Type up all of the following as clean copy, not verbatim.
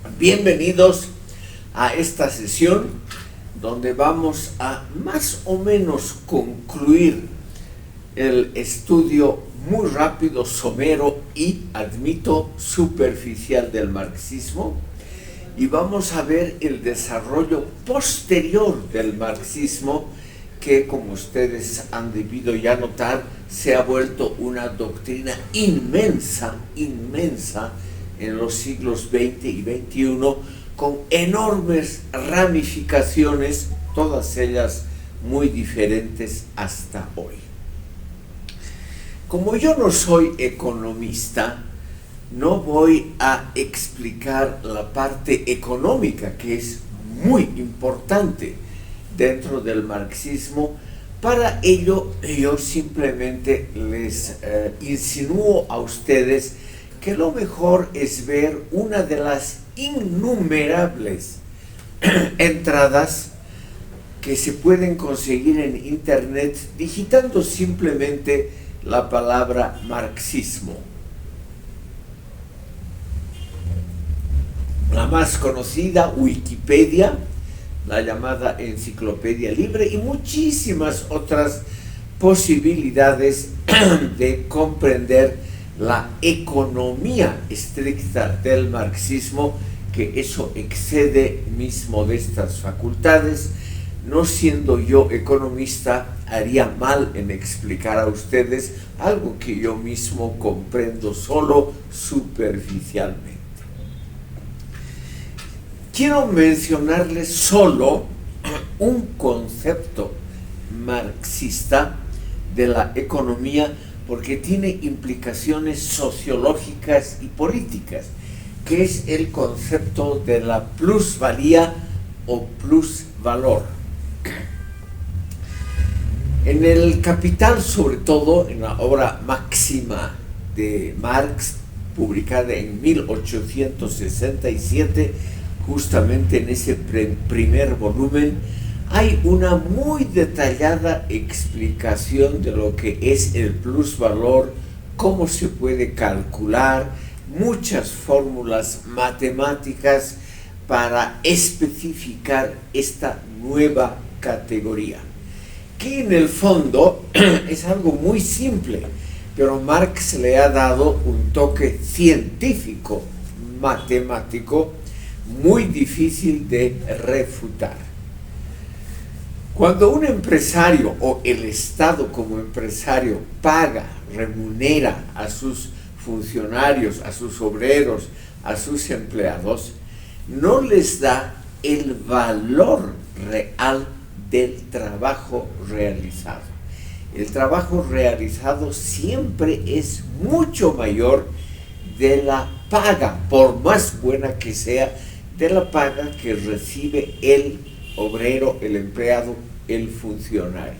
Bienvenidos a esta sesión donde vamos a más o menos concluir el estudio muy rápido, somero y, admito, superficial del marxismo, y vamos a ver el desarrollo posterior del marxismo que, como ustedes han debido ya notar, se ha vuelto una doctrina inmensa en los siglos XX y XXI, con enormes ramificaciones, todas ellas muy diferentes hasta hoy. Como yo no soy economista, no voy a explicar la parte económica, que es muy importante dentro del marxismo. Para ello, yo simplemente les insinúo a ustedes que lo mejor es ver una de las innumerables entradas que se pueden conseguir en internet digitando simplemente la palabra marxismo. La más conocida, Wikipedia, la llamada Enciclopedia Libre y muchísimas otras posibilidades de comprender la economía estricta del marxismo, que eso excede mis modestas facultades. No siendo yo economista, haría mal en explicar a ustedes algo que yo mismo comprendo solo superficialmente. Quiero mencionarles solo un concepto marxista de la economía, porque tiene implicaciones sociológicas y políticas, que es el concepto de la plusvalía o plusvalor. En el Capital, sobre todo en la obra máxima de Marx, publicada en 1867, justamente en ese primer volumen, hay una muy detallada explicación de lo que es el plusvalor, cómo se puede calcular, muchas fórmulas matemáticas para especificar esta nueva categoría, que en el fondo es algo muy simple, pero Marx le ha dado un toque científico, matemático, muy difícil de refutar. Cuando un empresario o el Estado como empresario paga, remunera a sus funcionarios, a sus obreros, a sus empleados, no les da el valor real del trabajo realizado. El trabajo realizado siempre es mucho mayor de la paga, por más buena que sea, de la paga que recibe el obrero, el empleado, el funcionario.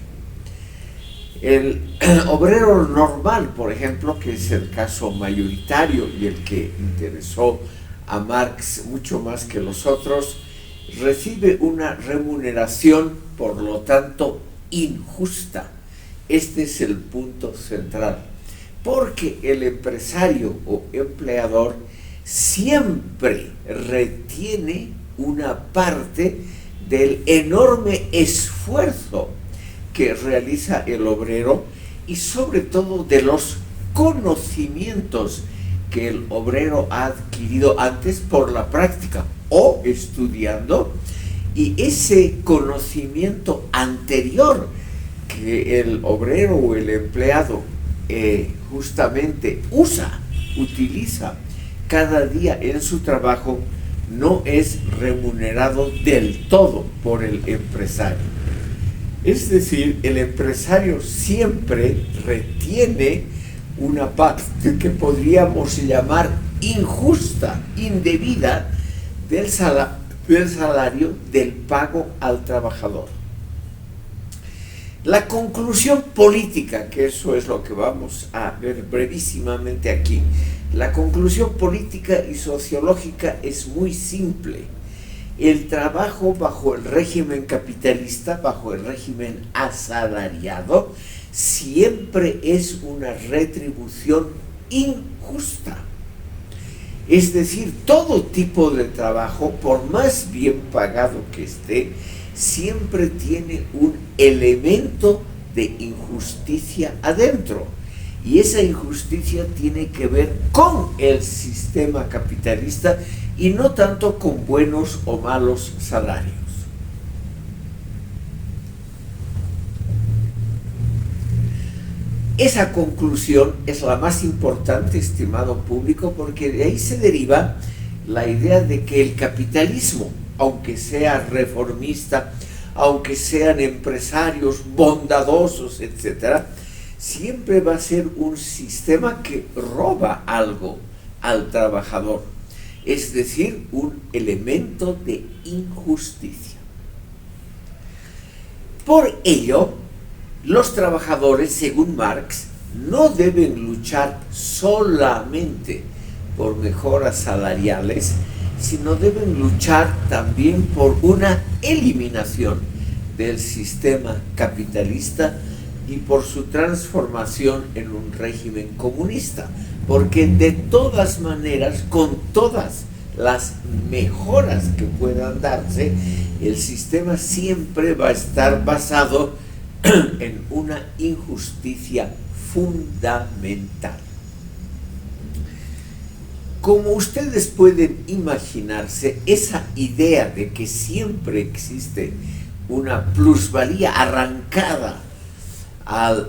El obrero normal, por ejemplo, que es el caso mayoritario y el que interesó a Marx mucho más que los otros, recibe una remuneración, por lo tanto, injusta. Este es el punto central, porque el empresario o empleador siempre retiene una parte del enorme esfuerzo que realiza el obrero y sobre todo de los conocimientos que el obrero ha adquirido antes por la práctica o estudiando, y ese conocimiento anterior que el obrero o el empleado justamente utiliza cada día en su trabajo, no es remunerado del todo por el empresario. Es decir, el empresario siempre retiene una parte que podríamos llamar injusta, indebida, del salario, del pago al trabajador. La conclusión política, que eso es lo que vamos a ver brevísimamente aquí, la conclusión política y sociológica es muy simple. El trabajo bajo el régimen capitalista, bajo el régimen asalariado, siempre es una retribución injusta. Es decir, todo tipo de trabajo, por más bien pagado que esté, siempre tiene un elemento de injusticia adentro. Y esa injusticia tiene que ver con el sistema capitalista y no tanto con buenos o malos salarios. Esa conclusión es la más importante, estimado público, porque de ahí se deriva la idea de que el capitalismo, aunque sea reformista, aunque sean empresarios bondadosos, etc., siempre va a ser un sistema que roba algo al trabajador, es decir, un elemento de injusticia. Por ello, los trabajadores, según Marx, no deben luchar solamente por mejoras salariales, sino deben luchar también por una eliminación del sistema capitalista y por su transformación en un régimen comunista, porque de todas maneras, con todas las mejoras que puedan darse, el sistema siempre va a estar basado en una injusticia fundamental. Como ustedes pueden imaginarse, esa idea de que siempre existe una plusvalía arrancada a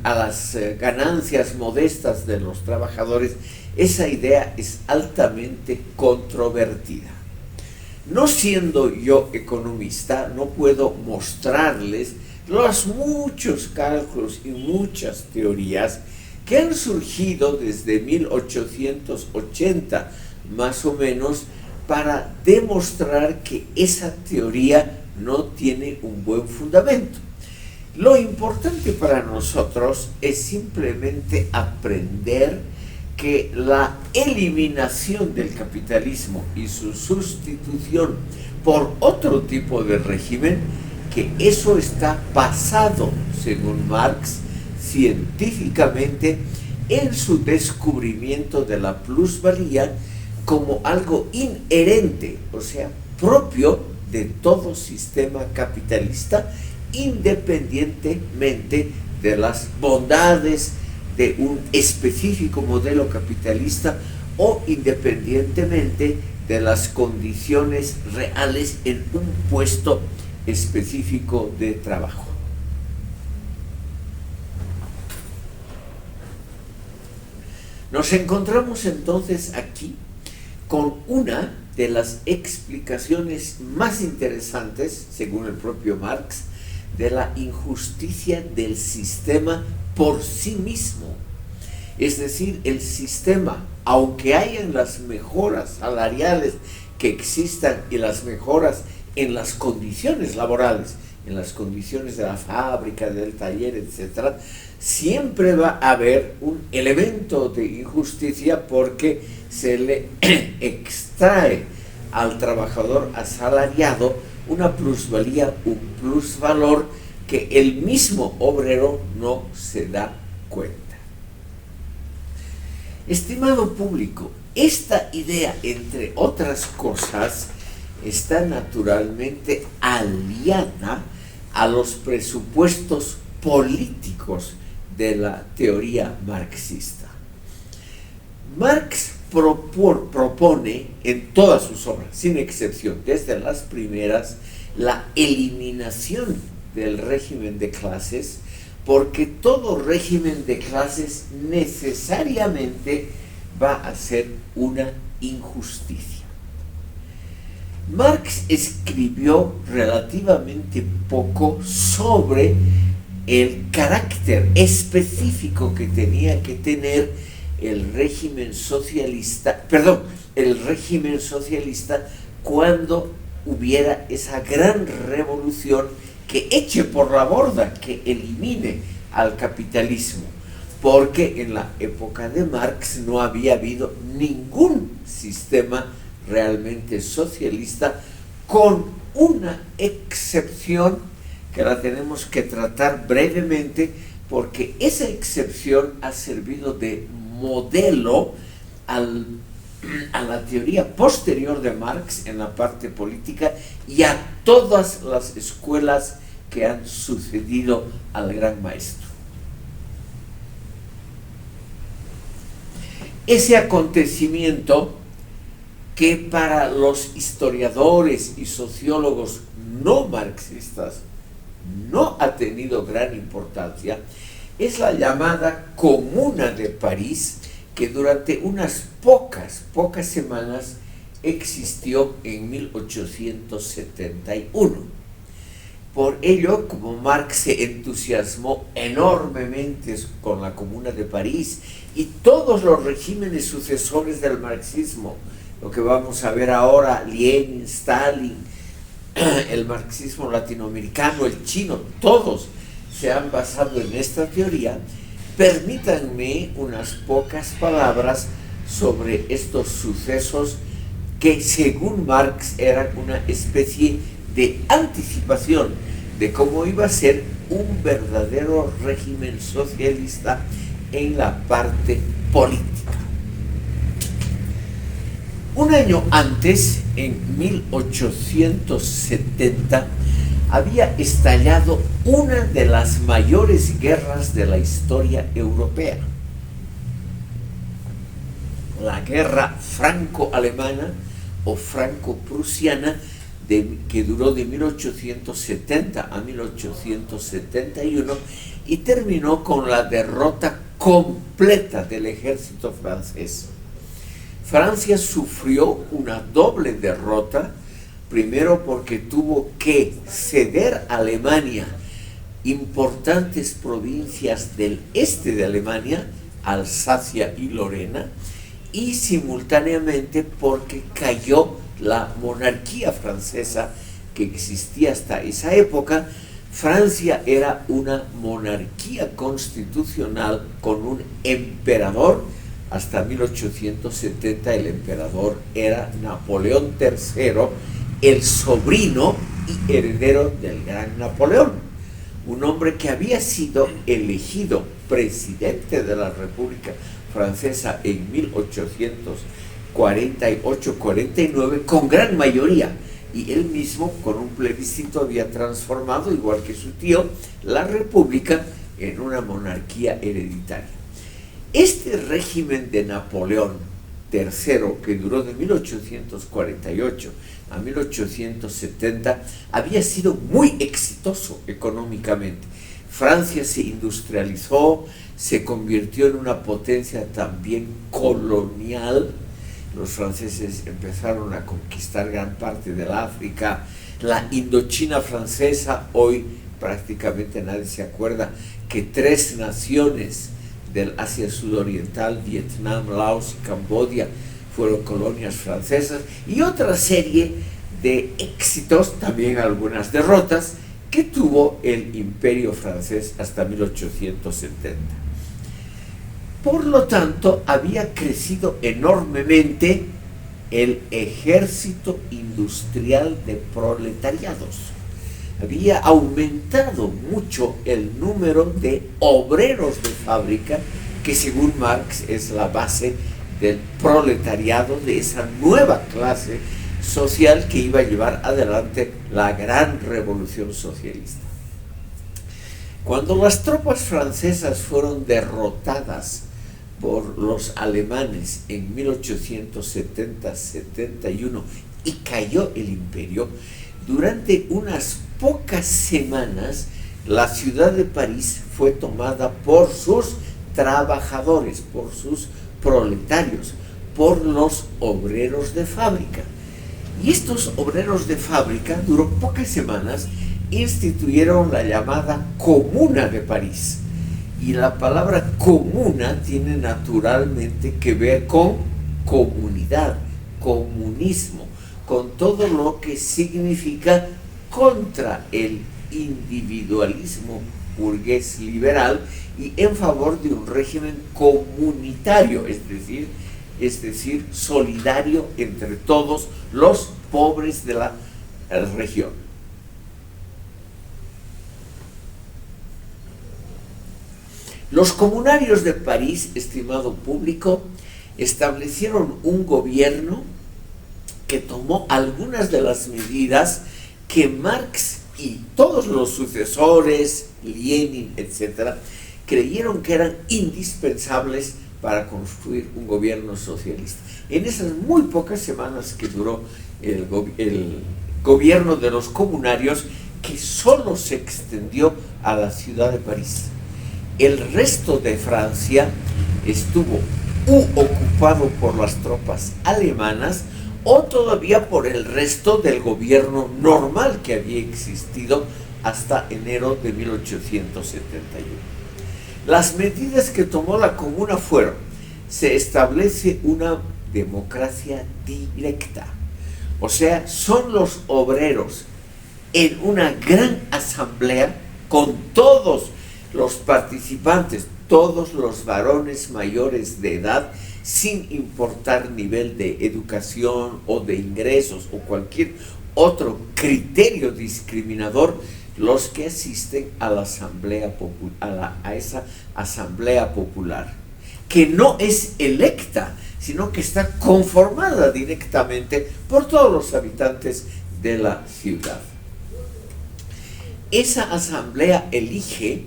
las ganancias modestas de los trabajadores, esa idea es altamente controvertida. No siendo yo economista, no puedo mostrarles los muchos cálculos y muchas teorías que han surgido desde 1880 más o menos para demostrar que esa teoría no tiene un buen fundamento. Lo importante para nosotros es simplemente aprender que la eliminación del capitalismo y su sustitución por otro tipo de régimen, que eso está basado, según Marx, científicamente en su descubrimiento de la plusvalía como algo inherente, o sea, propio de todo sistema capitalista, independientemente de las bondades de un específico modelo capitalista o independientemente de las condiciones reales en un puesto específico de trabajo. Nos encontramos entonces aquí con una de las explicaciones más interesantes, según el propio Marx, de la injusticia del sistema por sí mismo. Es decir, el sistema, aunque hayan las mejoras salariales que existan y las mejoras en las condiciones laborales, en las condiciones de la fábrica, del taller, etc., siempre va a haber un elemento de injusticia porque se le extrae al trabajador asalariado una plusvalía, un plusvalor que el mismo obrero no se da cuenta. Estimado público, esta idea, entre otras cosas, está naturalmente aliada a los presupuestos políticos de la teoría marxista. Marx propone en todas sus obras, sin excepción, desde las primeras, la eliminación del régimen de clases, porque todo régimen de clases necesariamente va a ser una injusticia. Marx escribió relativamente poco sobre el carácter específico que tenía que tener el régimen socialista, cuando hubiera esa gran revolución que eche por la borda, que elimine al capitalismo, porque en la época de Marx no había habido ningún sistema realmente socialista, con una excepción que la tenemos que tratar brevemente, porque esa excepción ha servido de modelo al a la teoría posterior de Marx en la parte política y a todas las escuelas que han sucedido al gran maestro. Ese acontecimiento, que para los historiadores y sociólogos no marxistas no ha tenido gran importancia, es la llamada Comuna de París, que durante unas pocas semanas existió en 1871. Por ello, como Marx se entusiasmó enormemente con la Comuna de París y todos los regímenes sucesores del marxismo, lo que vamos a ver ahora, Lenin, Stalin, el marxismo latinoamericano, el chino, todos se han basado en esta teoría. Permítanme unas pocas palabras sobre estos sucesos que, según Marx, eran una especie de anticipación de cómo iba a ser un verdadero régimen socialista en la parte política. Un año antes, en 1870, había estallado una de las mayores guerras de la historia europea. La guerra franco-alemana o franco-prusiana, que duró de 1870 a 1871 y terminó con la derrota completa del ejército francés. Francia sufrió una doble derrota, primero porque tuvo que ceder a Alemania importantes provincias del este de Alemania, Alsacia y Lorena, y simultáneamente porque cayó la monarquía francesa que existía hasta esa época. Francia era una monarquía constitucional con un emperador. Hasta 1870 el emperador era Napoleón III, el sobrino y heredero del gran Napoleón, un hombre que había sido elegido presidente de la República Francesa en 1848-49 con gran mayoría, y él mismo con un plebiscito había transformado, igual que su tío, la República en una monarquía hereditaria. Este régimen de Napoleón III, que duró de 1848 a 1870, había sido muy exitoso económicamente. Francia se industrializó, se convirtió en una potencia también colonial. Los franceses empezaron a conquistar gran parte del África. La Indochina francesa, hoy prácticamente nadie se acuerda que 3 naciones del Asia Sudoriental, Vietnam, Laos y Camboya, fueron colonias francesas, y otra serie de éxitos, también algunas derrotas, que tuvo el imperio francés hasta 1870. Por lo tanto, había crecido enormemente el ejército industrial de proletariados. Había aumentado mucho el número de obreros de fábrica, que según Marx es la base del proletariado, de esa nueva clase social que iba a llevar adelante la gran revolución socialista. Cuando las tropas francesas fueron derrotadas por los alemanes en 1870-71 y cayó el imperio, durante unas pocas semanas la ciudad de París fue tomada por sus trabajadores, por sus proletarios, por los obreros de fábrica. Y estos obreros de fábrica, duró pocas semanas, instituyeron la llamada Comuna de París. Y la palabra comuna tiene naturalmente que ver con comunidad, comunismo, con todo lo que significa contra el individualismo burgués liberal y en favor de un régimen comunitario, es decir, solidario entre todos los pobres de la región. Los comunarios de París, estimado público, establecieron un gobierno que tomó algunas de las medidas que Marx y todos los sucesores, Lenin, etcétera, creyeron que eran indispensables para construir un gobierno socialista. En esas muy pocas semanas que duró el gobierno de los comunarios, que solo se extendió a la ciudad de París. El resto de Francia estuvo ocupado por las tropas alemanas o todavía por el resto del gobierno normal que había existido hasta enero de 1871. Las medidas que tomó la Comuna fueron: se establece una democracia directa, o sea, son los obreros en una gran asamblea con todos los participantes, todos los varones mayores de edad, sin importar nivel de educación o de ingresos o cualquier otro criterio discriminador, los que asisten a la asamblea a esa asamblea popular, que no es electa, sino que está conformada directamente por todos los habitantes de la ciudad. Esa asamblea elige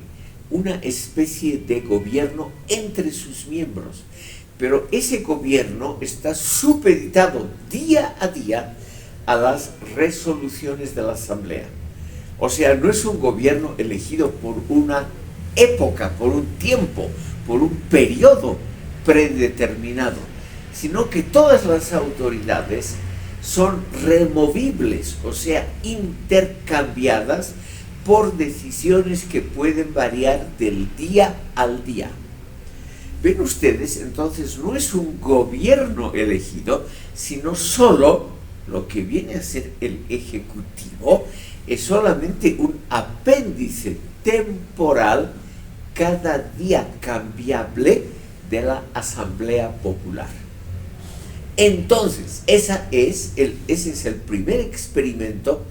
una especie de gobierno entre sus miembros, pero ese gobierno está supeditado día a día a las resoluciones de la asamblea. O sea, no es un gobierno elegido por una época, por un tiempo, por un periodo predeterminado, sino que todas las autoridades son removibles, o sea, intercambiadas por decisiones que pueden variar del día al día. Ven ustedes, entonces no es un gobierno elegido, sino solo lo que viene a ser el Ejecutivo, es solamente un apéndice temporal cada día cambiable de la Asamblea Popular. Entonces, ese es el primer experimento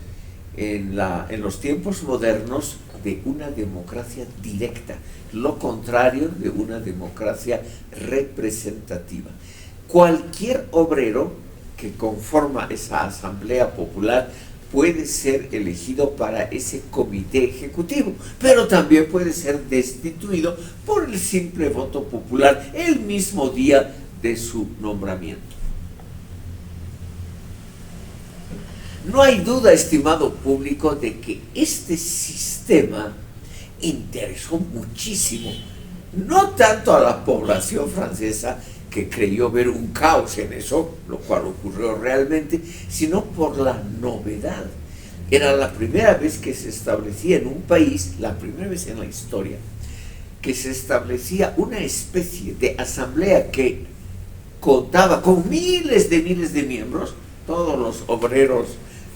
en los tiempos modernos de una democracia directa, lo contrario de una democracia representativa. Cualquier obrero que conforma esa asamblea popular puede ser elegido para ese comité ejecutivo, pero también puede ser destituido por el simple voto popular el mismo día de su nombramiento. No hay duda, estimado público, de que este sistema interesó muchísimo, no tanto a la población francesa, que creyó ver un caos en eso, lo cual ocurrió realmente, sino por la novedad. Era la primera vez que se establecía en un país, la primera vez en la historia, que se establecía una especie de asamblea que contaba con miles de miembros, todos los obreros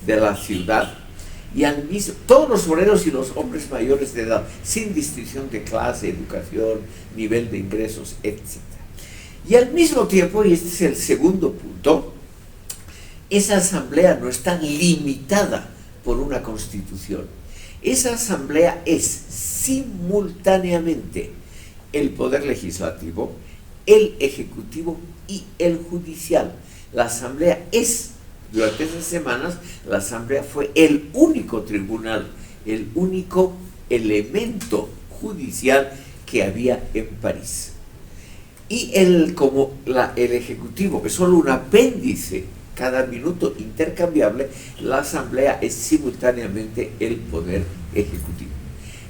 de la ciudad, y todos los obreros y los hombres mayores de edad, sin distinción de clase, educación, nivel de ingresos, etc. Y al mismo tiempo, y este es el segundo punto, esa asamblea no está limitada por una constitución. Esa asamblea es simultáneamente el poder legislativo, el ejecutivo y el judicial. La asamblea durante esas semanas, la asamblea fue el único tribunal, el único elemento judicial que había en París. Y el ejecutivo es solo un apéndice, cada minuto intercambiable, la asamblea es simultáneamente el poder ejecutivo.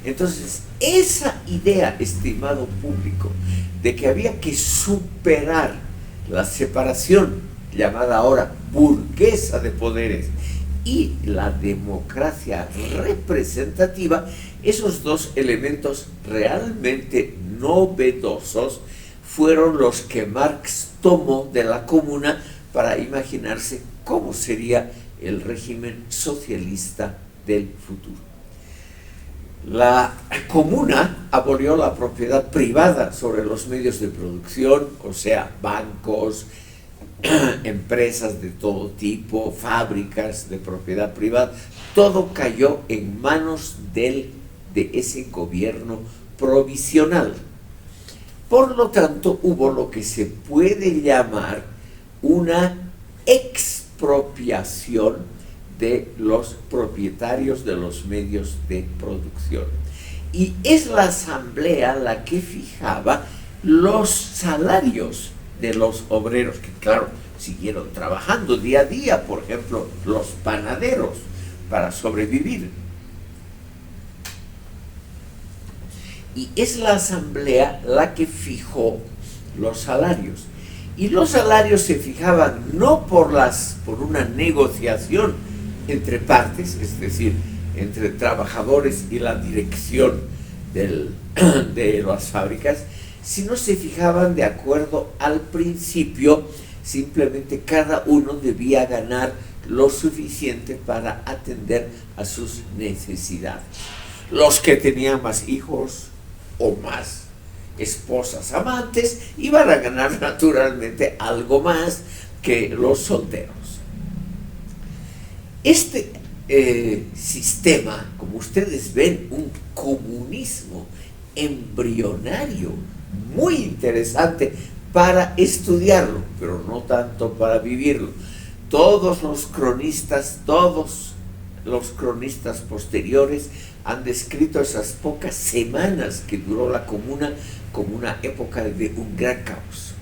Entonces, esa idea, estimado público, de que había que superar la separación llamada ahora burguesa de poderes y la democracia representativa, esos dos elementos realmente novedosos fueron los que Marx tomó de la Comuna para imaginarse cómo sería el régimen socialista del futuro. La Comuna abolió la propiedad privada sobre los medios de producción, o sea, bancos, empresas de todo tipo, fábricas de propiedad privada, todo cayó en manos de ese gobierno provisional. Por lo tanto, hubo lo que se puede llamar una expropiación de los propietarios de los medios de producción. Y es la asamblea la que fijaba los salarios de los obreros, que claro, siguieron trabajando día a día, por ejemplo, los panaderos, para sobrevivir. Y es la asamblea la que fijó los salarios. Y los salarios se fijaban no por una negociación entre partes, es decir, entre trabajadores y la dirección de las fábricas, sino se fijaban de acuerdo al principio. Simplemente cada uno debía ganar lo suficiente para atender a sus necesidades. Los que tenían más hijos o más esposas amantes iban a ganar naturalmente algo más que los solteros. Este sistema, como ustedes ven, un comunismo embrionario, muy interesante para estudiarlo, pero no tanto para vivirlo. Todos los cronistas posteriores han descrito esas pocas semanas que duró la comuna como una época de un gran caos.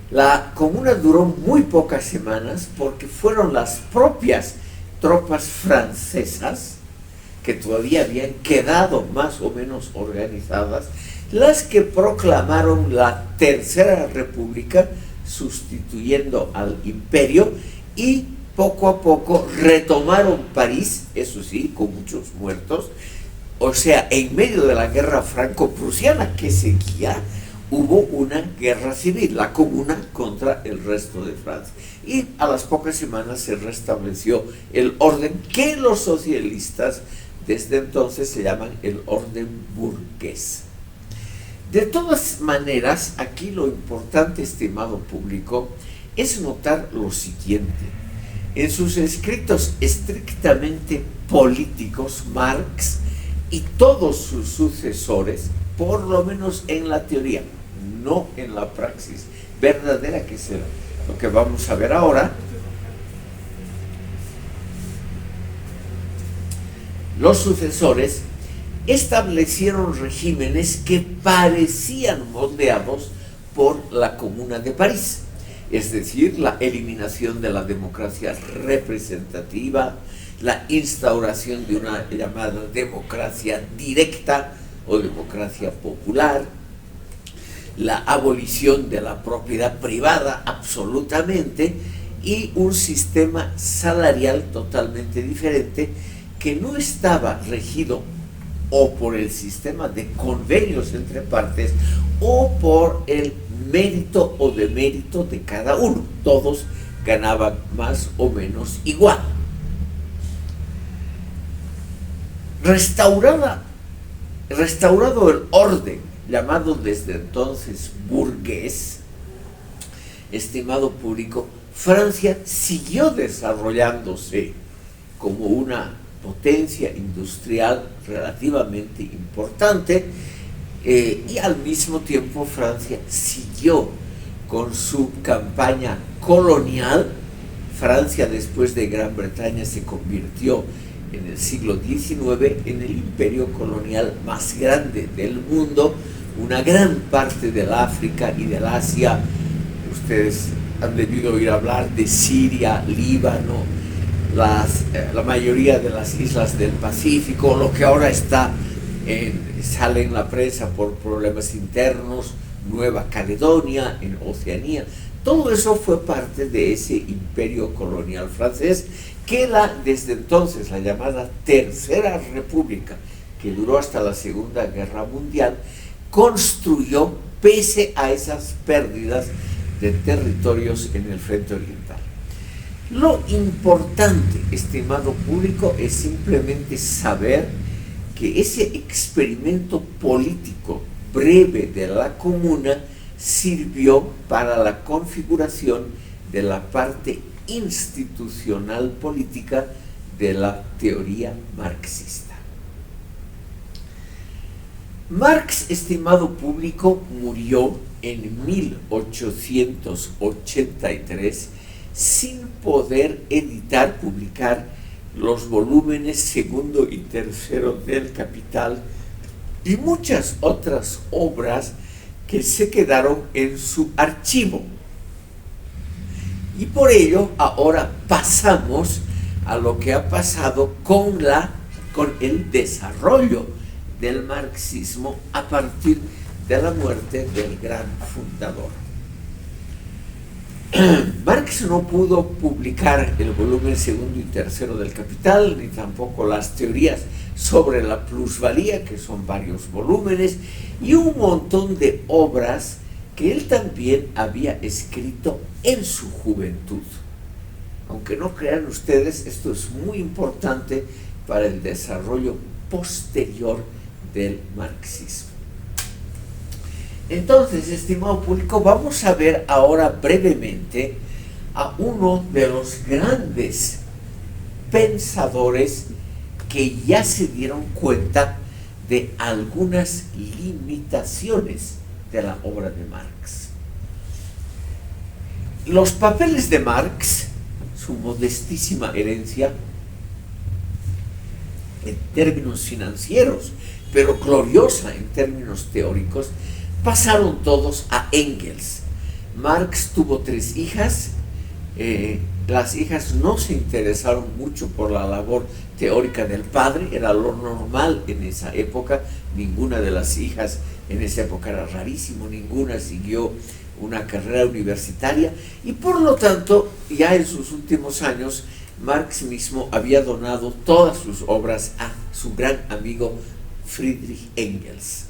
La comuna duró muy pocas semanas porque fueron las propias tropas francesas, que todavía habían quedado más o menos organizadas, las que proclamaron la Tercera República, sustituyendo al imperio, y poco a poco retomaron París, eso sí, con muchos muertos. O sea, en medio de la guerra franco-prusiana que seguía, hubo una guerra civil, la comuna contra el resto de Francia. Y a las pocas semanas se restableció el orden que los socialistas desde entonces se llaman el orden burgués. De todas maneras, aquí lo importante, estimado público, es notar lo siguiente. En sus escritos estrictamente políticos, Marx y todos sus sucesores, por lo menos en la teoría, no en la praxis verdadera, que será lo que vamos a ver ahora, los sucesores establecieron regímenes que parecían moldeados por la Comuna de París, es decir, la eliminación de la democracia representativa, la instauración de una llamada democracia directa o democracia popular, la abolición de la propiedad privada absolutamente, y un sistema salarial totalmente diferente que no estaba regido o por el sistema de convenios entre partes o por el mérito o demérito de cada uno. Todos ganaban más o menos igual. Restaurado el orden, llamado desde entonces burgués, estimado público, Francia siguió desarrollándose como una potencia industrial relativamente importante, y al mismo tiempo Francia siguió con su campaña colonial. Francia, después de Gran Bretaña, se convirtió en el siglo XIX en el imperio colonial más grande del mundo. Una gran parte del África y del Asia, ustedes han debido oír hablar de Siria, Líbano, la mayoría de las islas del Pacífico, lo que ahora sale en la prensa por problemas internos, Nueva Caledonia, en Oceanía. Todo eso fue parte de ese imperio colonial francés que desde entonces la llamada Tercera República, que duró hasta la Segunda Guerra Mundial, construyó pese a esas pérdidas de territorios en el frente oriental. Lo importante, estimado público, es simplemente saber que ese experimento político breve de la comuna sirvió para la configuración de la parte institucional política de la teoría marxista. Marx, estimado público, murió en 1883 sin poder publicar los volúmenes segundo y tercero del Capital y muchas otras obras que se quedaron en su archivo. Y por ello ahora pasamos a lo que ha pasado con el desarrollo del marxismo a partir de la muerte del gran fundador. Marx no pudo publicar el volumen segundo y tercero del Capital, ni tampoco las teorías sobre la plusvalía, que son varios volúmenes, y un montón de obras que él también había escrito en su juventud. Aunque no crean ustedes, esto es muy importante para el desarrollo posterior del marxismo. Entonces, estimado público, vamos a ver ahora brevemente a uno de los grandes pensadores que ya se dieron cuenta de algunas limitaciones de la obra de Marx. Los papeles de Marx, su modestísima herencia en términos financieros, pero gloriosa en términos teóricos, pasaron todos a Engels. Marx tuvo 3 hijas. Las hijas no se interesaron mucho por la labor teórica del padre, era lo normal en esa época. Ninguna de las hijas en esa época, era rarísimo, ninguna siguió una carrera universitaria, y por lo tanto ya en sus últimos años Marx mismo había donado todas sus obras a su gran amigo Friedrich Engels.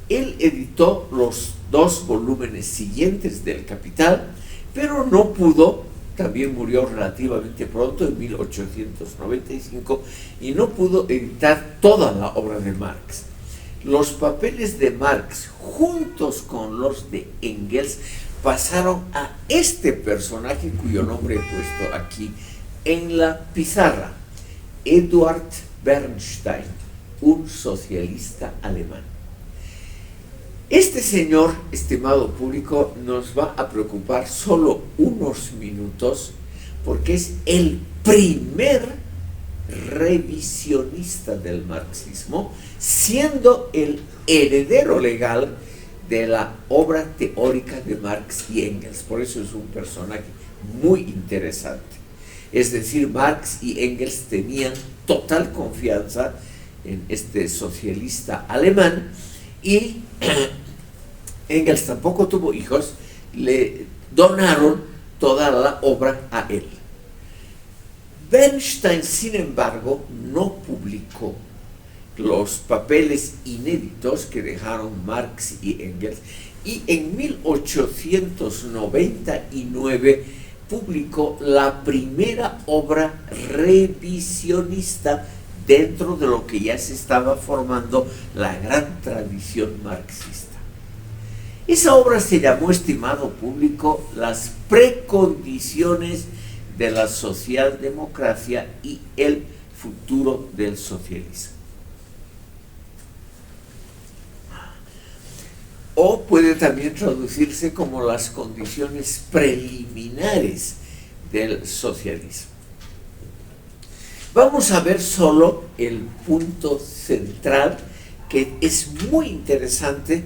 Él editó los 2 volúmenes siguientes del Capital, pero no pudo, también murió relativamente pronto, en 1895, y no pudo editar toda la obra de Marx. Los papeles de Marx, juntos con los de Engels, pasaron a este personaje cuyo nombre he puesto aquí en la pizarra, Eduard Bernstein, un socialista alemán. Este señor, estimado público, nos va a preocupar solo unos minutos porque es el primer revisionista del marxismo, siendo el heredero legal de la obra teórica de Marx y Engels. Por eso es un personaje muy interesante. Es decir, Marx y Engels tenían total confianza en este socialista alemán, y Engels tampoco tuvo hijos, le donaron toda la obra a él. Bernstein, sin embargo, no publicó los papeles inéditos que dejaron Marx y Engels, y en 1899 publicó la primera obra revisionista dentro de lo que ya se estaba formando la gran tradición marxista. Esa obra se llamó, estimado público, Las precondiciones de la socialdemocracia y el futuro del socialismo. O puede también traducirse como las condiciones preliminares del socialismo. Vamos a ver solo el punto central, que es muy interesante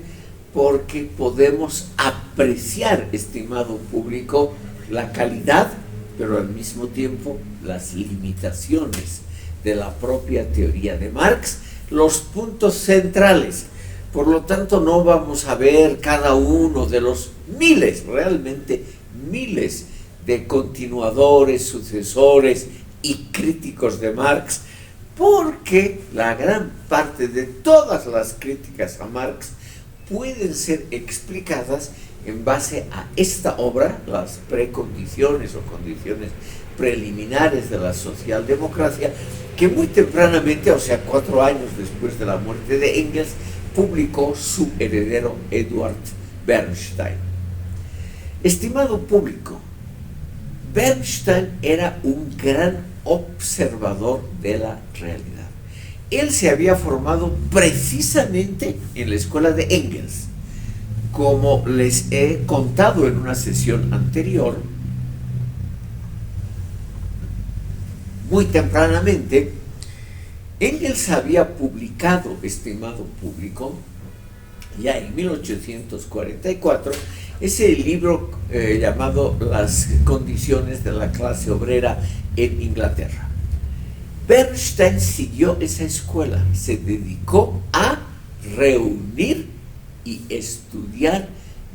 porque podemos apreciar, estimado público, la calidad, pero al mismo tiempo las limitaciones de la propia teoría de Marx, los puntos centrales. Por lo tanto, no vamos a ver cada uno de los miles, realmente miles, de continuadores, sucesores y críticos de Marx, porque la gran parte de todas las críticas a Marx pueden ser explicadas en base a esta obra, Las precondiciones o condiciones preliminares de la socialdemocracia, que muy tempranamente, o sea, 4 años después de la muerte de Engels, publicó su heredero Eduard Bernstein. Estimado público, Bernstein era un gran observador de la realidad. Él se había formado precisamente en la escuela de Engels. Como les he contado en una sesión anterior, muy tempranamente, Engels había publicado, estimado público, ya en 1844, ese libro llamado Las condiciones de la clase obrera en Inglaterra. Bernstein siguió esa escuela, se dedicó a reunir y estudiar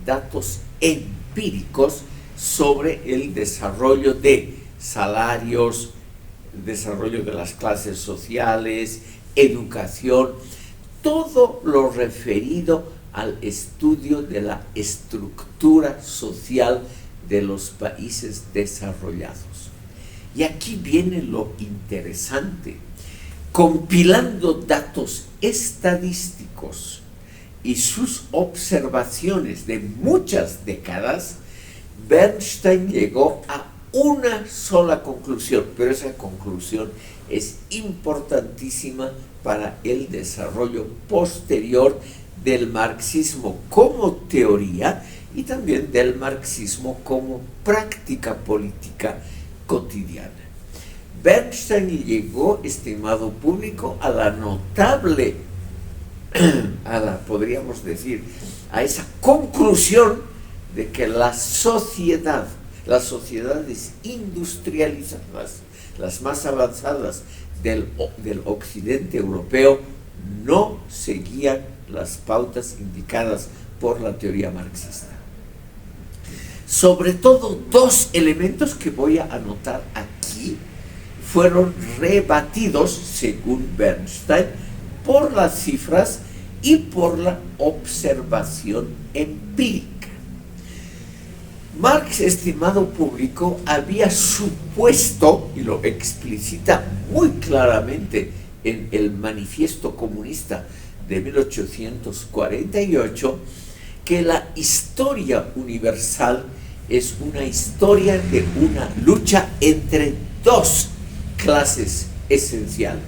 datos empíricos sobre el desarrollo de salarios, desarrollo de las clases sociales, educación, todo lo referido al estudio de la estructura social de los países desarrollados. Y aquí viene lo interesante. Compilando datos estadísticos y sus observaciones de muchas décadas, Bernstein llegó a una sola conclusión, pero esa conclusión es importantísima para el desarrollo posterior del marxismo como teoría y también del marxismo como práctica política cotidiana. Bernstein llegó, estimado público, a la notable, podríamos decir, a esa conclusión de que las sociedades industrializadas, las más avanzadas del occidente europeo, no seguían las pautas indicadas por la teoría marxista. Sobre todo, dos elementos que voy a anotar aquí fueron rebatidos, según Bernstein, por las cifras y por la observación empírica. Marx, estimado público, había supuesto, y lo explicita muy claramente en el Manifiesto Comunista de 1848, que la historia universal es una historia de una lucha entre dos clases esenciales.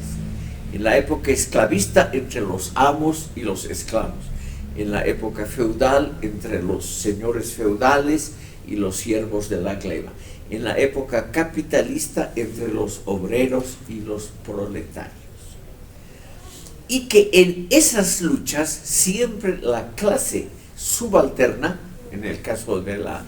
En la época esclavista, entre los amos y los esclavos. En la época feudal, entre los señores feudales y los siervos de la gleba. En la época capitalista, entre los obreros y los proletarios. Y que en esas luchas siempre la clase subalterna, en el caso de la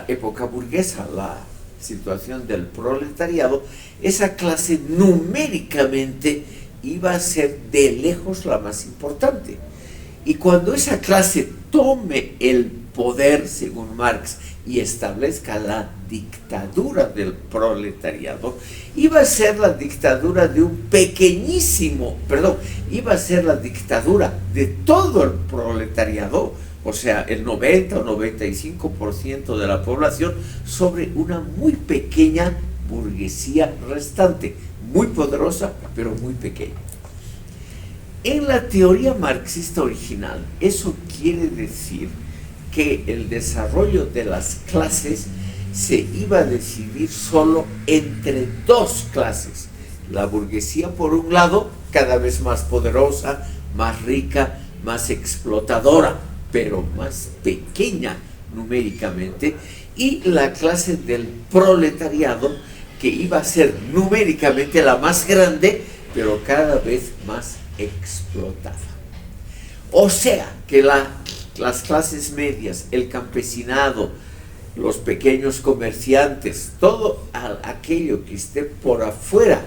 época burguesa, la situación del proletariado, esa clase numéricamente iba a ser de lejos la más importante. Y cuando esa clase tome el poder, según Marx, y establezca la dictadura del proletariado, iba a ser la dictadura de un iba a ser la dictadura de todo el proletariado, o sea, el 90 o 95% de la población, sobre una muy pequeña burguesía restante, muy poderosa, pero muy pequeña. En la teoría marxista original, eso quiere decir que el desarrollo de las clases se iba a decidir solo entre dos clases. La burguesía, por un lado, cada vez más poderosa, más rica, más explotadora, pero más pequeña numéricamente, y la clase del proletariado, que iba a ser numéricamente la más grande, pero cada vez más explotada. O sea, que las clases medias, el campesinado, los pequeños comerciantes, todo aquello que esté por afuera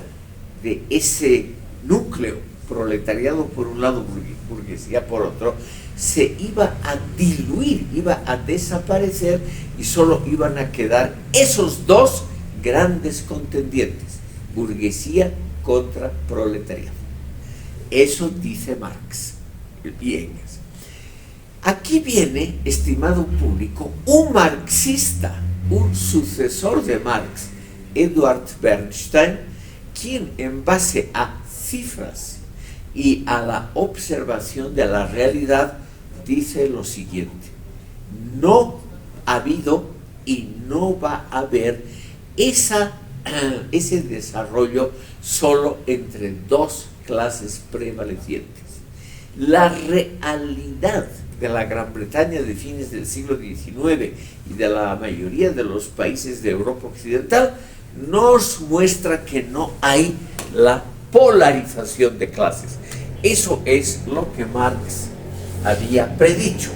de ese núcleo, proletariado por un lado, burguesía por otro, se iba a diluir, iba a desaparecer y solo iban a quedar esos dos grandes contendientes, burguesía contra proletariado. Eso dice Marx y Engels. Aquí viene, estimado público, un marxista, un sucesor de Marx, Eduard Bernstein, quien en base a cifras y a la observación de la realidad dice lo siguiente: no ha habido y no va a haber ese desarrollo solo entre dos clases prevalecientes. La realidad de la Gran Bretaña de fines del siglo XIX y de la mayoría de los países de Europa Occidental nos muestra que no hay la polarización de clases. Eso es lo que Marx había predicho.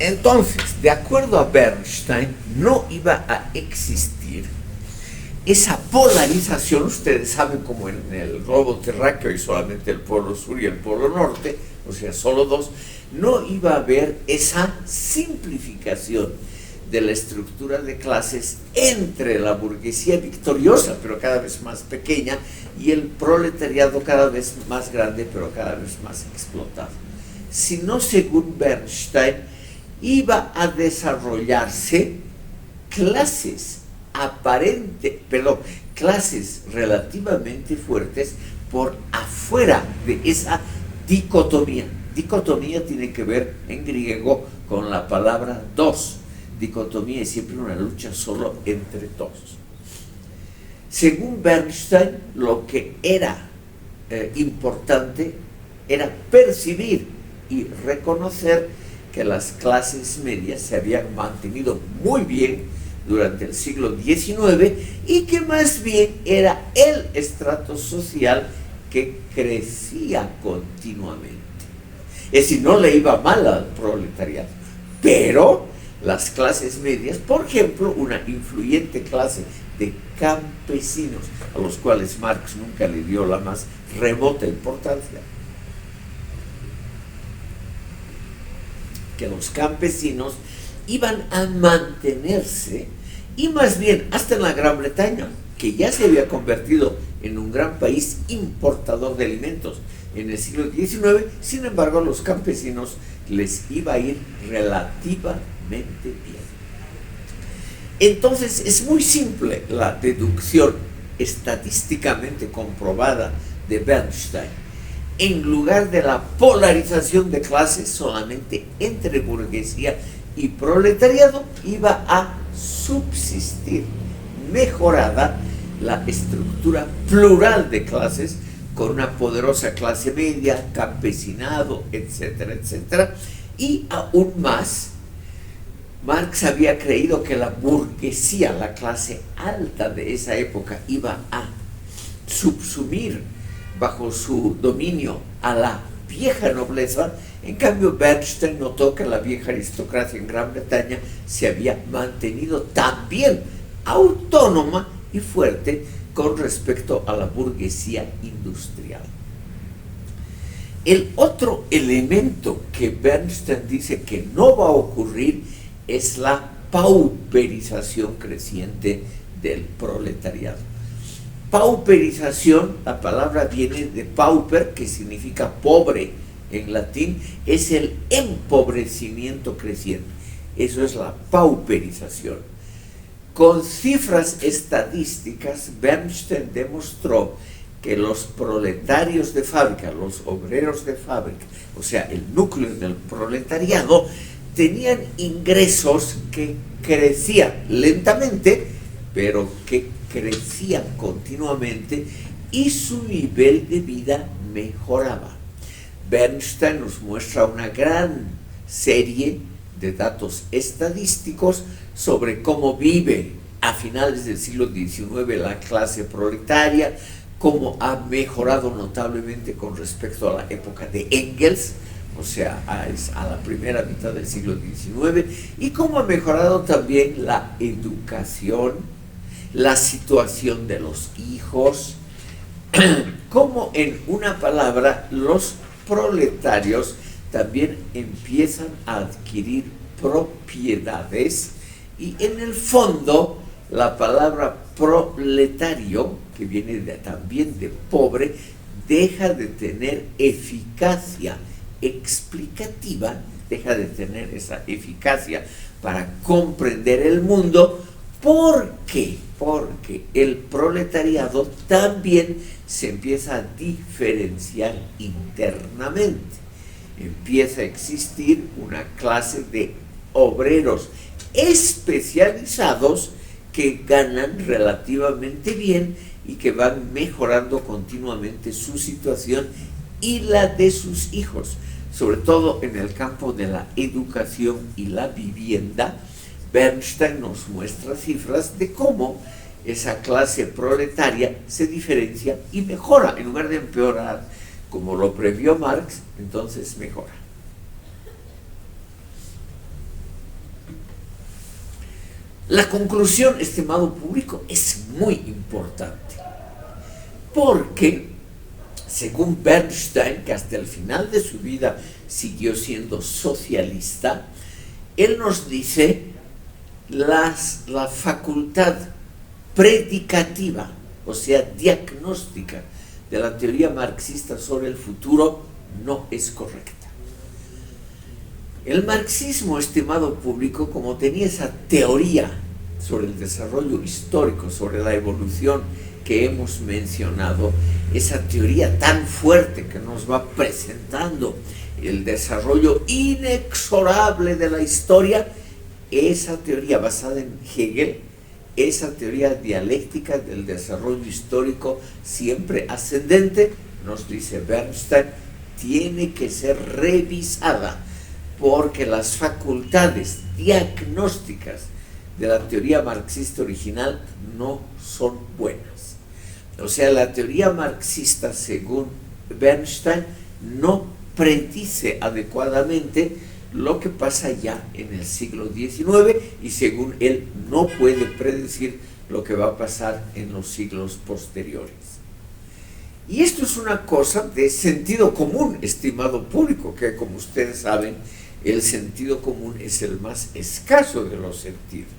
Entonces, de acuerdo a Bernstein, no iba a existir esa polarización. Ustedes saben, como en el globo terráqueo hay solamente el polo sur y el polo norte, o sea, solo dos, no iba a haber esa simplificación de la estructura de clases entre la burguesía victoriosa, pero cada vez más pequeña, y el proletariado cada vez más grande, pero cada vez más explotado. Sino, según Bernstein, iba a desarrollarse clases clases relativamente fuertes por afuera de esa dicotomía. Dicotomía tiene que ver en griego con la palabra dos. Dicotomía es siempre una lucha solo entre dos. Según Bernstein, lo que era importante era percibir y reconocer que las clases medias se habían mantenido muy bien durante el siglo XIX y que más bien era el estrato social que crecía continuamente. Es decir, no le iba mal al proletariado, pero las clases medias, por ejemplo, una influyente clase de campesinos, a los cuales Marx nunca le dio la más remota importancia, que los campesinos iban a mantenerse, y más bien hasta en la Gran Bretaña, que ya se había convertido en un gran país importador de alimentos en el siglo XIX, sin embargo a los campesinos les iba a ir relativamente bien. Entonces es muy simple la deducción estadísticamente comprobada de Bernstein. En lugar de la polarización de clases solamente entre burguesía y proletariado, iba a subsistir mejorada la estructura plural de clases, con una poderosa clase media, campesinado, etcétera, etcétera. Y aún más, Marx había creído que la burguesía, la clase alta de esa época, iba a subsumir bajo su dominio a la vieja nobleza. En cambio, Bernstein notó que la vieja aristocracia en Gran Bretaña se había mantenido también autónoma y fuerte con respecto a la burguesía industrial. El otro elemento que Bernstein dice que no va a ocurrir es la pauperización creciente del proletariado. Pauperización, la palabra viene de pauper, que significa pobre en latín, es el empobrecimiento creciente. Eso es la pauperización. Con cifras estadísticas, Bernstein demostró que los proletarios de fábrica, los obreros de fábrica, o sea, el núcleo del proletariado, tenían ingresos que crecían lentamente, pero que crecían continuamente, y su nivel de vida mejoraba. Bernstein nos muestra una gran serie de datos estadísticos sobre cómo vive a finales del siglo XIX la clase proletaria, cómo ha mejorado notablemente con respecto a la época de Engels, o sea, a la primera mitad del siglo XIX, y cómo ha mejorado también la educación, la situación de los hijos, como en una palabra los proletarios también empiezan a adquirir propiedades, y en el fondo la palabra proletario, que viene también de pobre, deja de tener eficacia explicativa deja de tener esa eficacia para comprender el mundo. ¿Por qué? Porque el proletariado también se empieza a diferenciar internamente. Empieza a existir una clase de obreros especializados que ganan relativamente bien y que van mejorando continuamente su situación y la de sus hijos, sobre todo en el campo de la educación y la vivienda. Bernstein nos muestra cifras de cómo esa clase proletaria se diferencia y mejora, en lugar de empeorar, como lo previó Marx, entonces mejora. La conclusión, estimado público, es muy importante, porque, según Bernstein, que hasta el final de su vida siguió siendo socialista, él nos dice la facultad predicativa, o sea, diagnóstica, de la teoría marxista sobre el futuro no es correcta. El marxismo, estimado público, como tenía esa teoría sobre el desarrollo histórico, sobre la evolución que hemos mencionado, esa teoría tan fuerte que nos va presentando el desarrollo inexorable de la historia, esa teoría basada en Hegel, esa teoría dialéctica del desarrollo histórico siempre ascendente, nos dice Bernstein, tiene que ser revisada, porque las facultades diagnósticas de la teoría marxista original no son buenas. O sea, la teoría marxista, según Bernstein, no predice adecuadamente lo que pasa ya en el siglo XIX, y según él no puede predecir lo que va a pasar en los siglos posteriores. Y esto es una cosa de sentido común, estimado público, que como ustedes saben, el sentido común es el más escaso de los sentidos.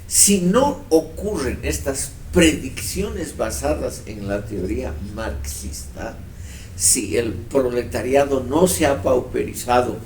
Si no ocurren estas predicciones basadas en la teoría marxista, si el proletariado no se ha pauperizado,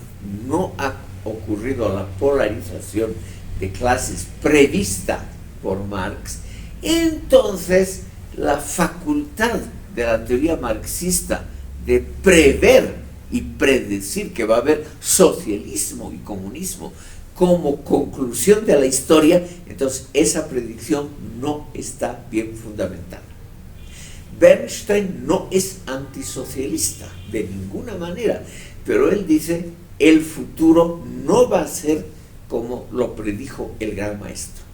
no ha ocurrido la polarización de clases prevista por Marx, entonces la facultad de la teoría marxista de prever y predecir que va a haber socialismo y comunismo como conclusión de la historia, entonces esa predicción no está bien fundamentada. Bernstein no es antisocialista de ninguna manera, pero él dice el futuro no va a ser como lo predijo el gran maestro.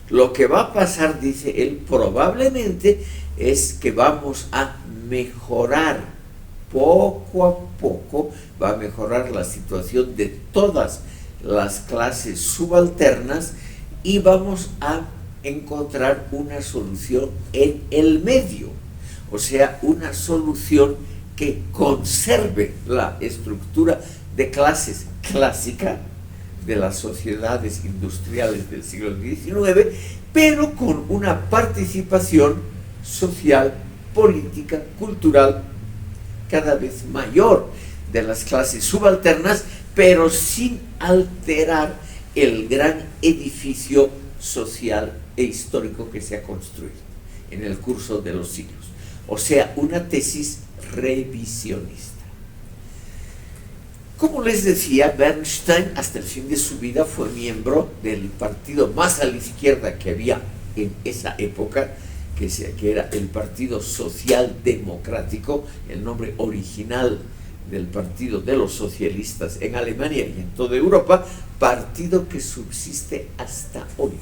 Lo que va a pasar, dice él, probablemente es que vamos a mejorar poco a poco, va a mejorar la situación de todas las clases subalternas y vamos a encontrar una solución en el medio, o sea, una solución que conserve la estructura de clases clásica de las sociedades industriales del siglo XIX, pero con una participación social, política, cultural cada vez mayor de las clases subalternas, pero sin alterar el gran edificio social e histórico que se ha construido en el curso de los siglos. O sea, una tesis revisionista. Como les decía, Bernstein hasta el fin de su vida fue miembro del partido más a la izquierda que había en esa época, que era el Partido Social Democrático, el nombre original del Partido de los Socialistas en Alemania y en toda Europa, partido que subsiste hasta hoy.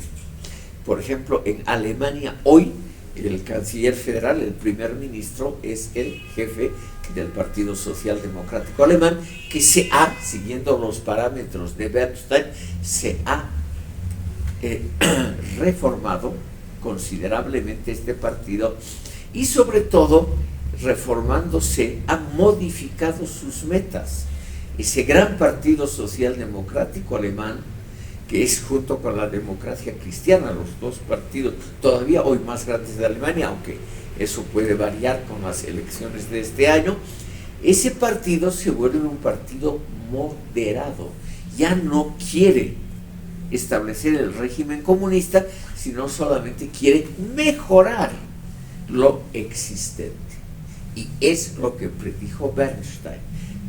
Por ejemplo, en Alemania hoy, el canciller federal, el primer ministro, es el jefe del Partido Social Democrático Alemán, que se ha, siguiendo los parámetros de Bernstein, se ha reformado considerablemente este partido y sobre todo reformándose ha modificado sus metas. Ese gran partido socialdemocrático alemán, que es junto con la democracia cristiana los dos partidos todavía hoy más grandes de Alemania, aunque eso puede variar con las elecciones de este año, ese partido se vuelve un partido moderado. Ya no quiere establecer el régimen comunista, sino solamente quiere mejorar lo existente. Y es lo que predijo Bernstein.